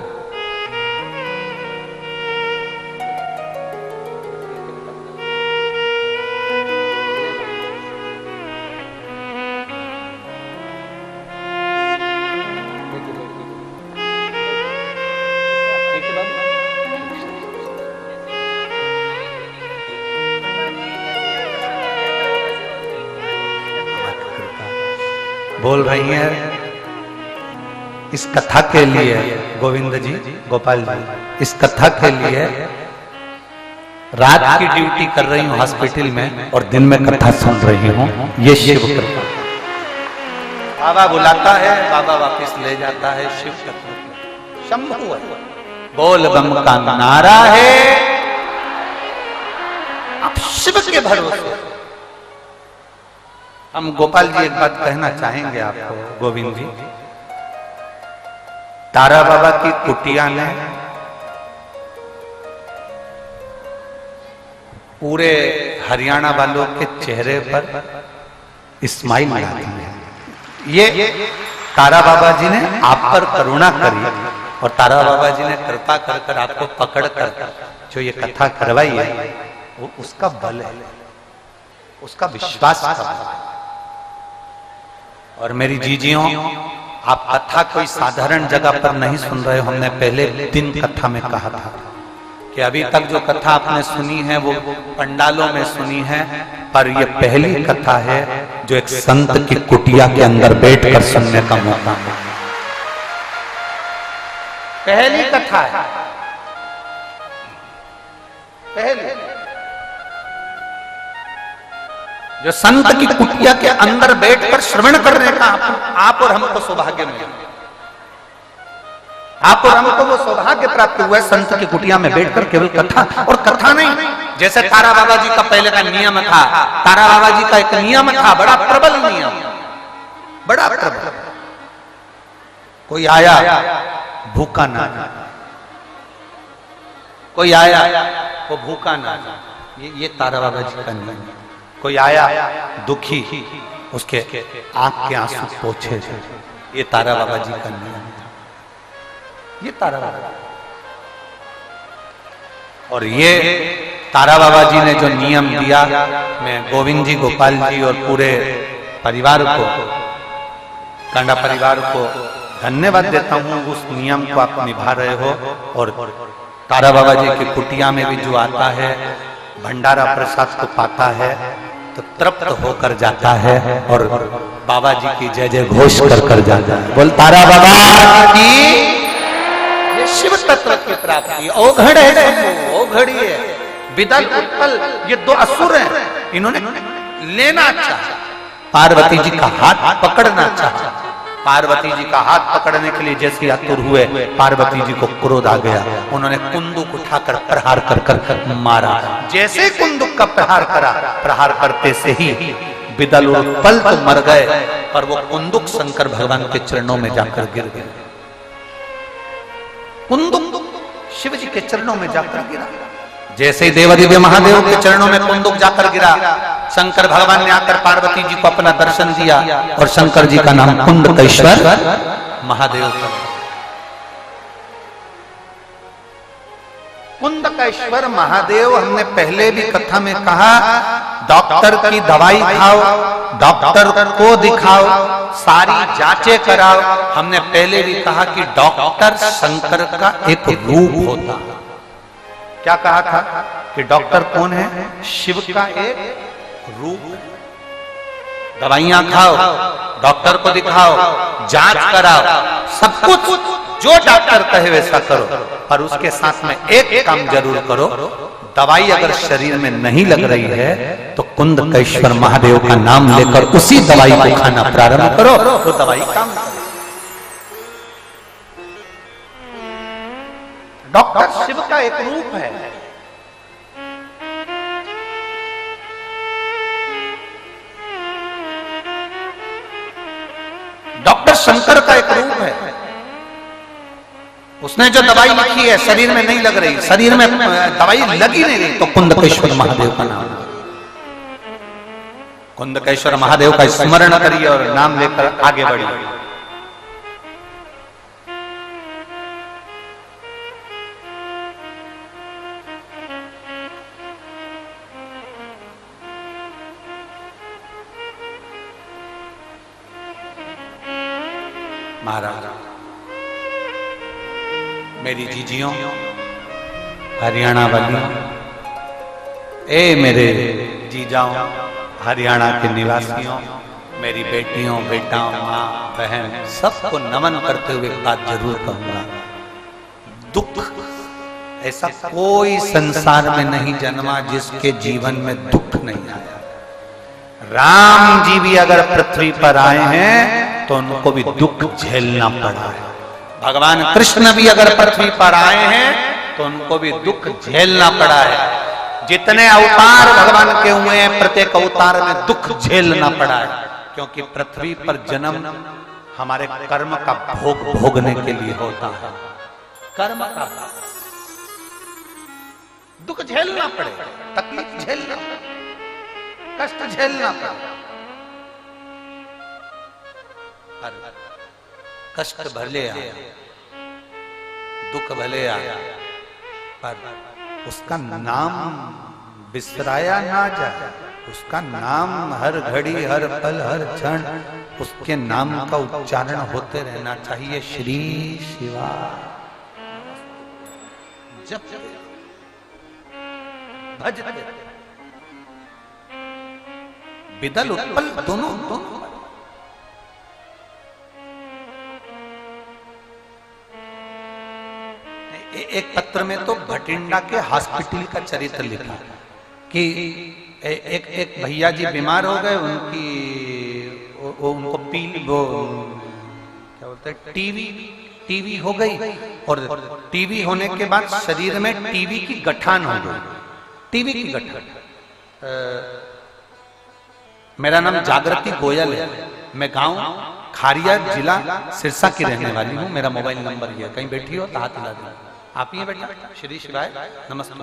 बोल रही है। इस कथा के लिए गोविंद जी, गोपाल जी, इस कथा के लिए रात की ड्यूटी कर रही हूँ हॉस्पिटल में और दिन में कथा सुन रही हूँ। ये शिव कृपा। बाबा बुलाता है, बाबा वापस ले जाता है, शिव कृपा शंभु है। बोल बम का नारा है, आप शिव के भरोसे। हम गोपाल जी एक बात कहना चाहेंगे आपको, गोविंद जी, तारा बाबा की कुटिया ने पूरे हरियाणा वालों के चेहरे पर स्माइल ला दी है। ये तारा बाबा जी ने आप पर करुणा करी और तारा बाबा जी ने कृपा कर कर आपको पकड़ कर जो ये कथा करवाई है वो उसका बल है, उसका विश्वास का बल है। और मेरी जीजियों, आप कथा कोई साधारण जगह पर नहीं सुन रहे हो। हमने पहले दिन कथा में कहा था कि अभी तक जो कथा आपने सुनी है वो पंडालों में सुनी है, पर ये पहली कथा है जो एक संत की कुटिया के अंदर बैठकर सुनने का मौका है। पहली कथा है, पहली जो संत की कुटिया के अंदर बैठकर श्रवण करने का आप और हमको सौभाग्य मिला। आप और हमको वो सौभाग्य प्राप्त हुआ है संत की कुटिया में बैठकर केवल कथा। और कथा नहीं, जैसे तारा बाबा जी का पहले का नियम था, तारा बाबा जी का एक नियम था, बड़ा प्रबल नियम, बड़ा प्रबल। कोई आया भूखा ना, कोई आया वो भूखा ना, ये तारा बाबा जी का नियम। कोई आया दुखी, उसके आंख के आंसू पोंछे, ये तारा बाबा जी का नियम था, ये तारा बाबा। और ये तारा बाबा जी ने जो नियम दिया, मैं गोविंद जी, गोपाल जी और पूरे परिवार को, कांडा परिवार को धन्यवाद देता हूँ। उस नियम को आप निभा रहे हो और तारा बाबा जी की कुटिया में भी जो आता है, भंडारा प्रसाद को पाता है तो तृप्त होकर जाता है और बाबा जी की जय जय घोष कर जाता है। बोल तारा बाबा की। ये शिव तत्व की प्राप्ति औघड़ है, औघड़ी है। विदल उत्पल ये दो असुर हैं, इन्होंने लेना चाहा, पार्वती जी का हाथ पकड़ना चाहा। पार्वती जी का हाथ पकड़ने के लिए जैसे आतुर हुए, पार्वती जी को क्रोध आ गया। उन्होंने कुंदुक उठाकर प्रहार कर कर मारा। जैसे कुंदुक का प्रहार करा, प्रहार करते से ही विदल और उत्पल तो मर गए, पर वो कुंदुक शंकर भगवान के चरणों में जाकर गिर गए। कुंदुक शिव जी के चरणों में जाकर गिरा। जैसे ही देवदिव्य महादेव के चरणों में कुंदुक जाकर गिरा, शंकर भगवान ने आकर पार्वती जी को अपना दर्शन दिया और शंकर जी का नाम कुंडकेश्वर महादेव था। कुंडकेश्वर महादेव, हमने पहले भी कथा में कहा, डॉक्टर की दवाई खाओ, डॉक्टर को दिखाओ, सारी जांचें कराओ। हमने पहले भी कहा कि डॉक्टर शंकर का एक रूप होता। क्या कहा था कि डॉक्टर कौन है? शिव का एक रूप। दवाइयां खाओ, डॉक्टर को दिखाओ, जांच कराओ, सब कुछ जो डॉक्टर कहे वैसा करो, पर उसके साथ में एक काम जरूर करो, दवाई अगर शरीर में नहीं लग रही है तो कुंडकेश्वर महादेव का नाम लेकर उसी दवाई को खाना प्रारंभ करो, तो दवाई काम करे। डॉक्टर शिव का एक रूप है। डॉक्टर शंकर का एक रूप है। उसने जो दवाई लिखी है शरीर में नहीं लग रही, शरीर में दवाई लगी नहीं रही, तो कुंडकेश्वर महादेव का नाम। कुंडकेश्वर महादेव का स्मरण करिए और नाम लेकर आगे बढ़िए। महाराज, मेरी जीजियों, हरियाणा वालियों, ए मेरे जीजाओं, हरियाणा के निवासियों, मेरी बेटियों, बेटाओं, माँ, बहन, सबको नमन करते हुए एक बात जरूर कहूंगा। दुख, ऐसा कोई संसार में नहीं जन्मा जिसके जीवन में दुख नहीं आया। राम जी भी अगर पृथ्वी पर आए हैं तो उनको भी दुख झेलना पड़ा है। भगवान कृष्ण भी अगर पृथ्वी पर आए हैं तो उनको भी दुख झेलना पड़ा है। जितने अवतार भगवान के हुए हैं, प्रत्येक अवतार में दुख झेलना पड़ा है, क्योंकि पृथ्वी पर जन्म हमारे कर्म का भोग भोगने के लिए होता है। कर्म का दुख झेलना पड़े, तकलीफ झेलना, कष्ट झेलना पड़े। कष्ट भले आया, दुख भले आया, पर उसका नाम बिसराया ना जाए। उसका नाम हर घड़ी, हर पल, हर क्षण उसके नाम का उच्चारण होते रहना चाहिए। श्री शिवा जप भज बिदल उत्पल दोनों दोनों। एक पत्र में तो भटिंडा के हॉस्पिटल का चरित्र लिखा कि एक भैया जी बीमार हो गए, उनको क्या बोलते हैं, टीवी हो गई, और टीवी होने के बाद शरीर में टीवी की गठान हो गई। टीवी की गठान। मेरा नाम जागृति गोयल है, मैं गांव खारिया जिला सिरसा की रहने वाली हूँ। मेरा मोबाइल नंबर ये है, कहीं बैठी हो तो हाथ हिला दो। आप ही बैठा? श्री शिवाय नमस्ते।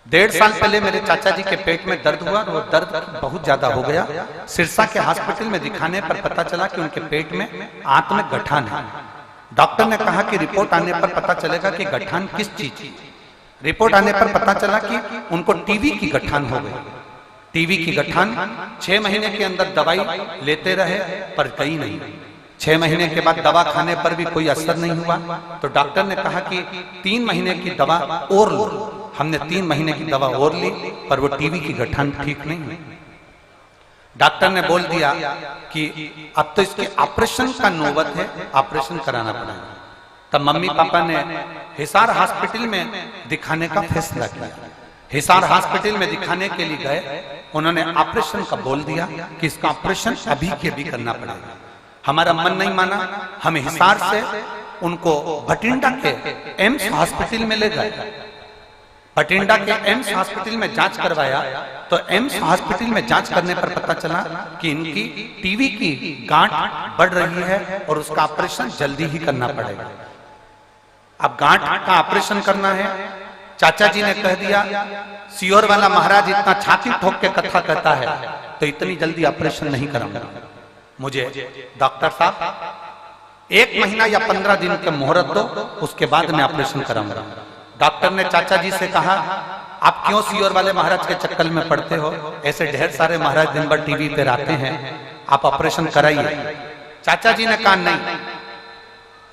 1.5 साल पहले मेरे चाचा जी के पेट में दर्द हुआ, वो दर्द बहुत ज्यादा हो गया। सिरसा के हॉस्पिटल में दिखाने पर पता चला कि उनके पेट में आंत में गठान है। डॉक्टर ने कहा कि रिपोर्ट आने पर पता चलेगा कि गठान किस चीज की। रिपोर्ट आने पर पता चला कि उनको टीवी की गठान हो गई। टीवी की गठान 6 महीने के अंदर दवाई लेते रहे पर कहीं नहीं। 6 महीने के बाद दवा खाने पर भी कोई असर नहीं हुआ, तो डॉक्टर ने कहा कि 3 महीने की दवा और लो। हमने 3 महीने की दवा और ली, पर वो टीवी की गठान ठीक नहीं हुई। डॉक्टर ने बोल दिया कि अब तो इसके ऑपरेशन का नौबत है, ऑपरेशन कराना पड़ेगा। तब मम्मी पापा ने हिसार हॉस्पिटल में दिखाने का फैसला किया। हिसार हॉस्पिटल में दिखाने के लिए गए, उन्होंने ऑपरेशन का बोल दिया कि इसका ऑपरेशन अभी के अभी करना पड़ेगा। हमारा मन नहीं माना, हम हिसार से उनको भटिंडा के एम्स हॉस्पिटल में ले गए। भटिंडा के एम्स हॉस्पिटल में जांच करवाया, तो एम्स हॉस्पिटल में जांच करने पर पता चला कि इनकी टीवी की गांठ बढ़ रही है और उसका ऑपरेशन जल्दी ही करना पड़ेगा। अब गांठ का ऑपरेशन करना है चाचा जी ने कह दिया सीहोर वाला महाराज इतना छाती ठोक के कथा कहता है तो इतनी जल्दी ऑपरेशन नहीं कराऊंगा, मुझे डॉक्टर साहब 1 महीना या 15 दिन के मुहूर्त दो, उसके बाद मैं ऑपरेशन कराऊंगा। डॉक्टर ने चाचा जी से कहा आप क्यों सीहोर वाले महाराज के चक्कर में पड़ते हो, ऐसे ढेर सारे महाराज दिन भर टीवी पे आते हैं, आप ऑपरेशन कराइए। चाचा जी ने कहा नहीं,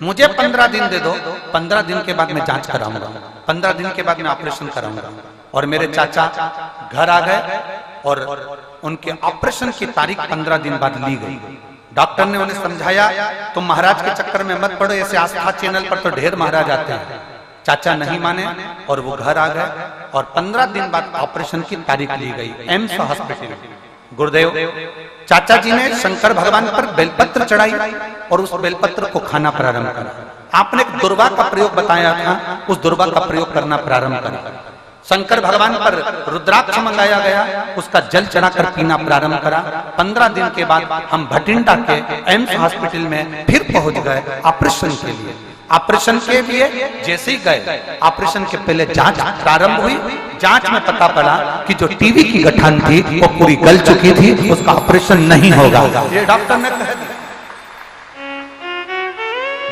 मुझे 15 दिन दे दो, 15 दिन के बाद मैं जांच कराऊंगा, 15 दिन के बाद मैं ऑपरेशन कराऊंगा। और मेरे चाचा घर आ गए और उनके ऑपरेशन की तारीख 15 दिन बाद ली गई। डॉक्टर ने उन्हें समझाया तुम महाराज के चक्कर में मत पड़ो, ऐसे आस्था चैनल पर तो ढेर महाराज आते हैं। चाचा नहीं माने और वो घर आ गए और 15 दिन बाद ऑपरेशन की तारीख ली गई एम्स हॉस्पिटल। गुरुदेव चाचा जी ने शंकर भगवान पर बेलपत्र चढ़ाई और उस बेलपत्र को खाना प्रारंभ करा। आपने एक दुर्वा का प्रयोग बताया था, उस दुर्वा का प्रयोग करना प्रारंभ करा। शंकर भगवान पर रुद्राक्ष मंगाया गया, उसका जल चढ़ाकर पीना प्रारंभ करा। 15 दिन के बाद हम भटिंडा के एम्स हॉस्पिटल में फिर पहुंच गए ऑपरेशन के लिए। ऑपरेशन के लिए जैसे ही गए, ऑपरेशन के पहले जांच प्रारंभ हुई। जांच में पता पड़ा कि जो टीवी की गठान थी वो पूरी गल चुकी थी, उसका ऑपरेशन नहीं होगा, ये डॉक्टर ने कह दिया।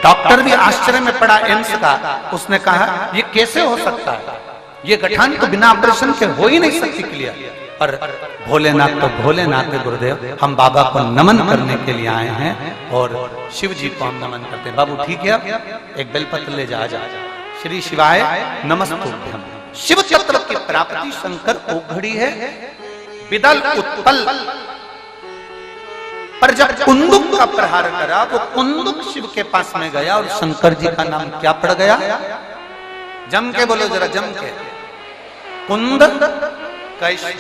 डॉक्टर भी आश्चर्य में पड़ा एम्स का, उसने कहा ये कैसे हो सकता है, ये गठान तो बिना ऑपरेशन के हो ही नहीं सकती क्लियर। पर भोलेनाथ तो भोलेनाथ है गुरुदेव, हम बाबा को नमन करने के लिए आए हैं और शिव जी को हम नमन करते हैं। बाबू ठीक है, एक बेलपत्र ले जा। श्री शिवाय नमस्तुभ्यं। शिव चक्र की प्राप्ति शंकर ओघड़ी है, विदल उत्पल पर जब कुंदुक का प्रहार करा, वो कुंदुक शिव के पास में गया और शंकर जी का नाम क्या पड़ गया? जम के बोलो जरा, जम के। कुंद कैश्वर।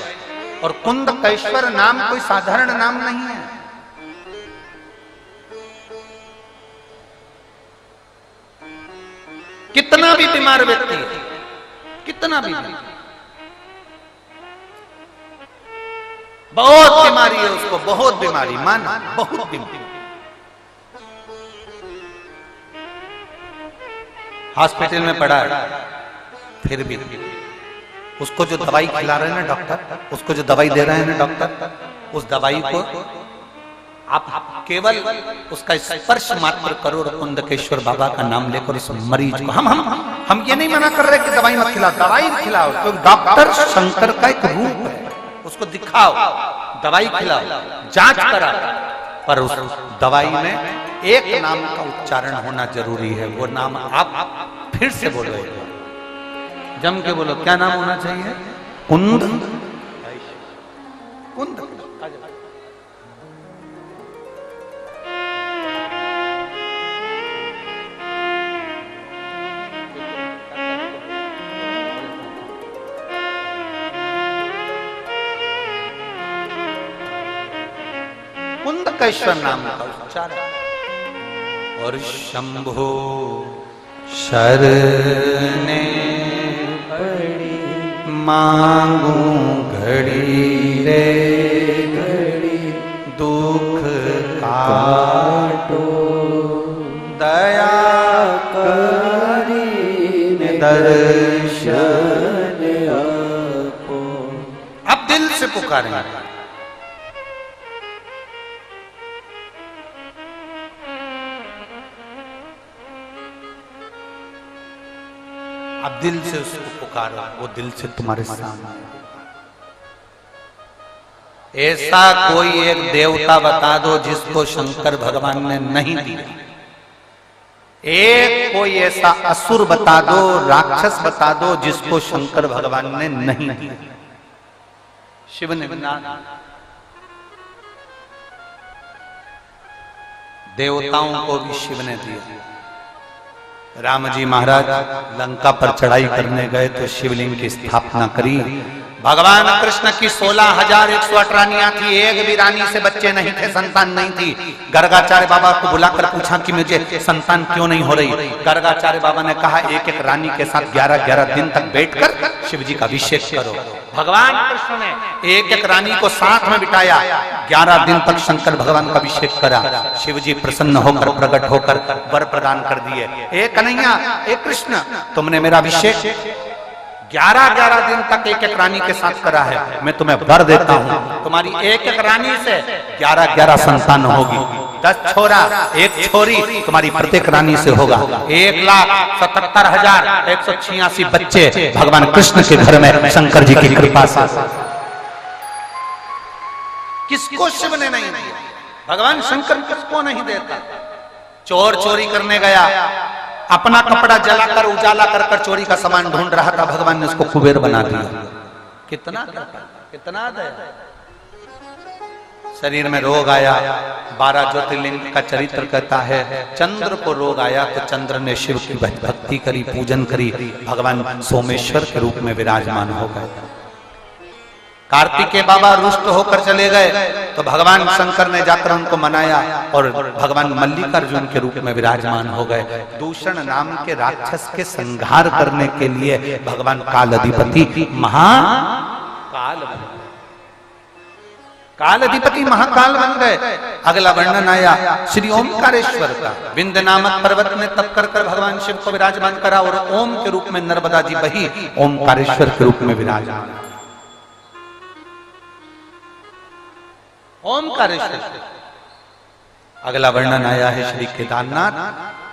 और कुंद कैश्वर नाम कोई साधारण नाम नहीं है। कितना भी बीमार व्यक्ति, कितना भी बहुत बीमारी है उसको, बहुत बीमारी, माना बहुत बीमारी, हॉस्पिटल में पड़ा है, फिर भी उसको जो दवाई खिला रहे हैं ना डॉक्टर, उसको जो दवाई दे रहे हैं ना डॉक्टर, उस दवाई को आप केवल उसका स्पर्श मात्र करो और कुंदकेश्वर बाबा का नाम लेकर उस मरीज को, हम ये नहीं मना कर रहे कि दवाई मत खिलाओ, दवाई खिलाओ, तो डॉक्टर शंकर का एक रूप है, उसको दिखाओ, दवाई खिलाओ, जांच करा, पर उस दवाई में एक नाम का उच्चारण होना जरूरी है। वो नाम आप फिर से बोलो, जम के बोलो, क्या नाम होना चाहिए? कुंद। कुंद कुंदकेश्वर नाम का उच्चारण। और शंभो शरणे मांगू घड़ी रे घड़ी, दुख काटो दया करी दर्शन आपो। अब दिल से पुकारेंगे, अब दिल से उसको पुकारो, वो दिल से तुम्हारे सामने। ऐसा कोई एक देवता बता दो जिसको शंकर भगवान ने नहीं दिया। एक कोई ऐसा असुर बता दो, राक्षस बता दो जिसको शंकर भगवान ने नहीं दिया। शिव ने देवताओं को भी शिव ने दिया। राम जी महाराज लंका पर चढ़ाई करने गए तो शिवलिंग की स्थापना करी। भगवान कृष्ण की 16,108 रानियां थी, एक भी रानी से बच्चे नहीं थे, संतान नहीं थी। गर्गाचार्य बाबा को बुलाकर पूछा कि मुझे संतान क्यों नहीं हो रही। गर्गाचार्य बाबा ने कहा एक एक रानी के साथ 11-11 दिन तक बैठकर शिव जी का अभिषेक करो। भगवान कृष्ण ने एक एक रानी को साथ में बिठाया, 11 दिन तक शंकर भगवान का अभिषेक करा। शिव जी प्रसन्न होकर प्रकट होकर वर प्रदान कर दिए। ए कन्हैया, ए कृष्ण, तुमने मेरा अभिषेक 11-11 दिन तक एक एक रानी के साथ करा है। मैं तुम्हें वर देता हूं, तुम्हारी एक एक रानी से 11-11 संतान होगी। 10 छोरा 1 छोरी तुम्हारी प्रत्येक रानी से होगा। 1,77,186 बच्चे भगवान कृष्ण के घर में शंकर जी की कृपा से। किसको शिव ने नहीं दिया? भगवान शंकर किसको नहीं देता? चोर चोरी करने गया, अपना कपड़ा जलाकर उजाला कर चोरी का सामान ढूंढ रहा था, भगवान ने उसको कुबेर बना दिया। कितना दया। शरीर में रोग आया, 12 ज्योतिर्लिंग का चरित्र कहता है, चंद्र को रोग आया तो चंद्र ने शिव की भक्ति करी, पूजन करी, भगवान सोमेश्वर के रूप में विराजमान हो गए। कार्तिकेय बाबा रुष्ट होकर चले गए तो भगवान शंकर ने जाकर उनको मनाया और भगवान मल्लिकार्जुन के रूप में विराजमान हो गए। दूषण नाम के राक्षस के संहार करने के लिए भगवान काल अधिपति महाकाल बन गए। अगला वर्णन आया श्री ओमकारेश्वर का। विंध्य नामक पर्वत में तप कर भगवान शिव को विराजमान करा और ओम के रूप में नर्मदा जी बही ओमकारेश्वर के रूप में विराजमान। ओमकारेश्वर। अगला वर्णन आया है श्री केदारनाथ।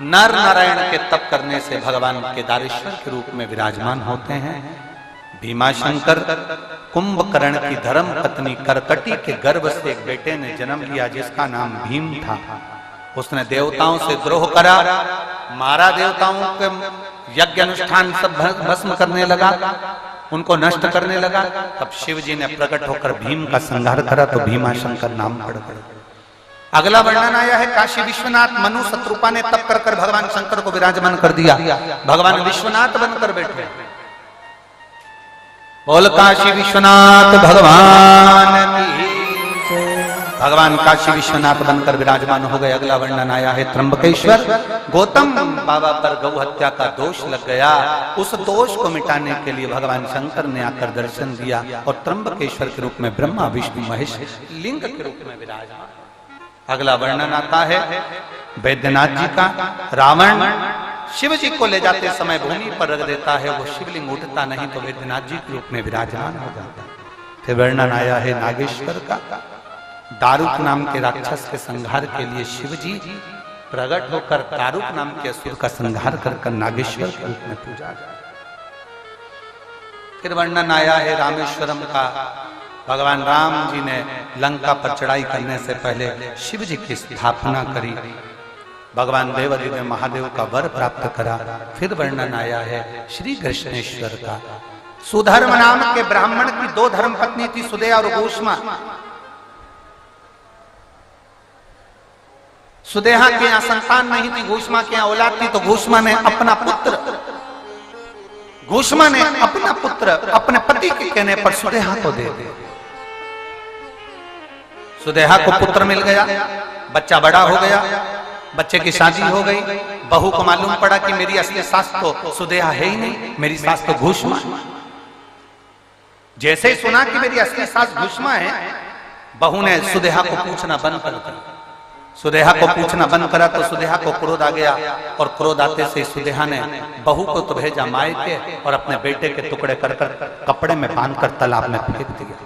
नर नारायण के तप करने से भगवान केदारेश्वर के रूप में विराजमान होते हैं। भीमाशंकर कुंभकर्ण की धर्म पत्नी करकटी के गर्भ से एक बेटे ने जन्म लिया जिसका नाम भीम था। उसने देवताओं से द्रोह करा, मारा, देवताओं के यज्ञ अनुष्ठान सब भस्म करने लगा, उनको नष्ट करने लगा। तब शिव जी ने प्रकट होकर भीम का संहार करा तो भीमाशंकर नाम पड़ गया। अगला वर्णन आया है काशी विश्वनाथ। मनु शत्रुपा ने तप कर भगवान शंकर को विराजमान कर दिया, भगवान विश्वनाथ बनकर बैठे। बोल काशी विश्वनाथ भगवान की। भगवान काशी विश्वनाथ बनकर विराजमान हो गए। अगला वर्णन आया है त्र्यंबकेश्वर। गौतम बाबा पर गौ हत्या का दोष लग गया, उस दोष को मिटाने के लिए भगवान शंकर ने आकर दर्शन दिया और त्र्यंबकेश्वर के रूप में ब्रह्मा विष्णु महेश लिंग के रूप में विराजमान। अगला वर्णन आता है वैद्यनाथ जी का। रावण शिव जी को ले जाते समय भूमि पर रख देता है, वो शिवलिंग उठता नहीं तो वैद्यनाथ जी के रूप में विराजमान हो जाता है। फिर वर्णन आया है नागेश्वर का। दारुक नाम के राक्षस के संहार के लिए शिव जी प्रकट होकर दारुक नाम के असुर का संहार कर नागेश्वर के रूप में पूजा। फिर वर्णन आया है रामेश्वरम का। भगवान राम जी ने लंका पर चढ़ाई करने से पहले शिव जी की स्थापना करी, भगवान देवादिदेव महादेव का वर प्राप्त करा। फिर वर्णन आया है श्री कृष्णेश्वर का। सुधर्म नाम के ब्राह्मण की 2 धर्मपत्नी थी, सुदेहा और घूष्मा। सुदेहा के यहाँ संतान नहीं थी, घूष्मा के यहाँ औलाद थी, तो घूष्मा ने अपना पुत्र अपने पति के कहने पर सुदेहा को दे दिया। सुदेहा को पुत्र मिल गया, बच्चा बड़ा हो गया, बच्चे की शादी हो गई। बहू को मालूम पड़ा कि मेरी असली सास तो सुदेहा है ही नहीं, मेरी सास तो घूष्मा। जैसे ही सुना कि मेरी असली सास घूष्मा है, बहू ने सुदेहा को पूछना बंद कर दिया। सुदेहा को पूछना बंद करा तो सुदेहा को क्रोध आ गया और क्रोध आते से सुदेहा ने बहू को तो भेजा मायके और अपने बेटे के टुकड़े कर कपड़े में बांधकर तालाब में फेंक दिया।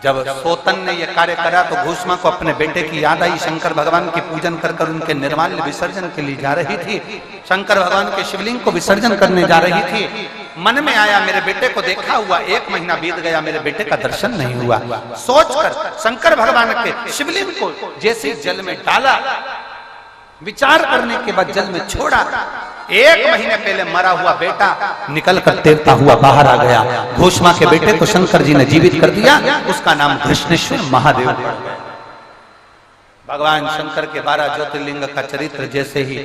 जब सोतन ने यह कार्य करा तो घूष्मा को अपने बेटे की याद आई। शंकर भगवान की पूजन कर उनके निर्माल्य विसर्जन के लिए जा रही थी। शंकर भगवान के शिवलिंग को विसर्जन करने जा रही थी। मन में आया मेरे बेटे को देखा हुआ 1 महीना बीत गया, मेरे बेटे का दर्शन नहीं हुआ। सोचकर शंकर भगवान के शिवलिंग को जैसे जल में डाला, विचार करने के बाद जल में छोड़ा। 1 महीने पहले मरा हुआ बेटा निकल कर तैरता हुआ बाहर आ गया। घूष्मा के बेटे को शंकर जी ने जीवित कर दिया, उसका नाम कृष्णेश्वर महादेव पड़ गया। भगवान शंकर के 12 ज्योतिर्लिंग का चरित्र जैसे ही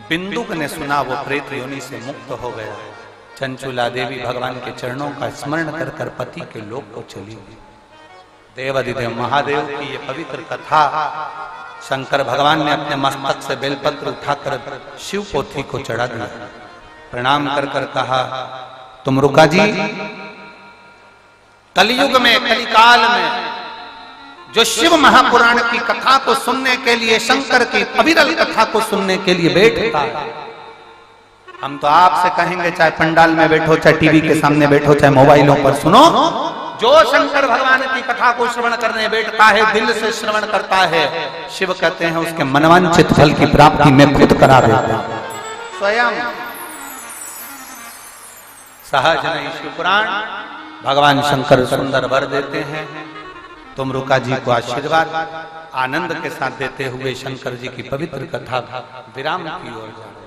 बिंदुक ने सुना, वो प्रेत योनि से मुक्त हो गया। चंचुला देवी भगवान के चरणों का स्मरण कर पति के लोक को चली गई। देवादिदेव महादेव की ये पवित्र कथा शंकर भगवान ने अपने मस्तक से बेलपत्र उठाकर शिव पोथी को चढ़ा दिया। प्रणाम कर कहा, तुम रुका जी, कलयुग में, कलिकाल में जो शिव महापुराण की कथा को सुनने के लिए, शंकर की अविरल कथा को सुनने के लिए बैठता, हम तो आपसे कहेंगे, चाहे पंडाल में बैठो, चाहे टीवी के सामने बैठो, चाहे मोबाइलों पर सुनो, जो शंकर भगवान की कथा को श्रवण करने बैठता है, दिल से श्रवण करता है, शिव कहते हैं उसके मनवांछित फल की प्राप्ति में खुद करा देता है स्वयं। सहज नहीं शिव पुराण, भगवान शंकर सुंदर वर देते हैं। तुम रुका जी को आशीर्वाद आनंद के साथ देते हुए शंकर जी की पवित्र कथा विराम की ओर जाओ।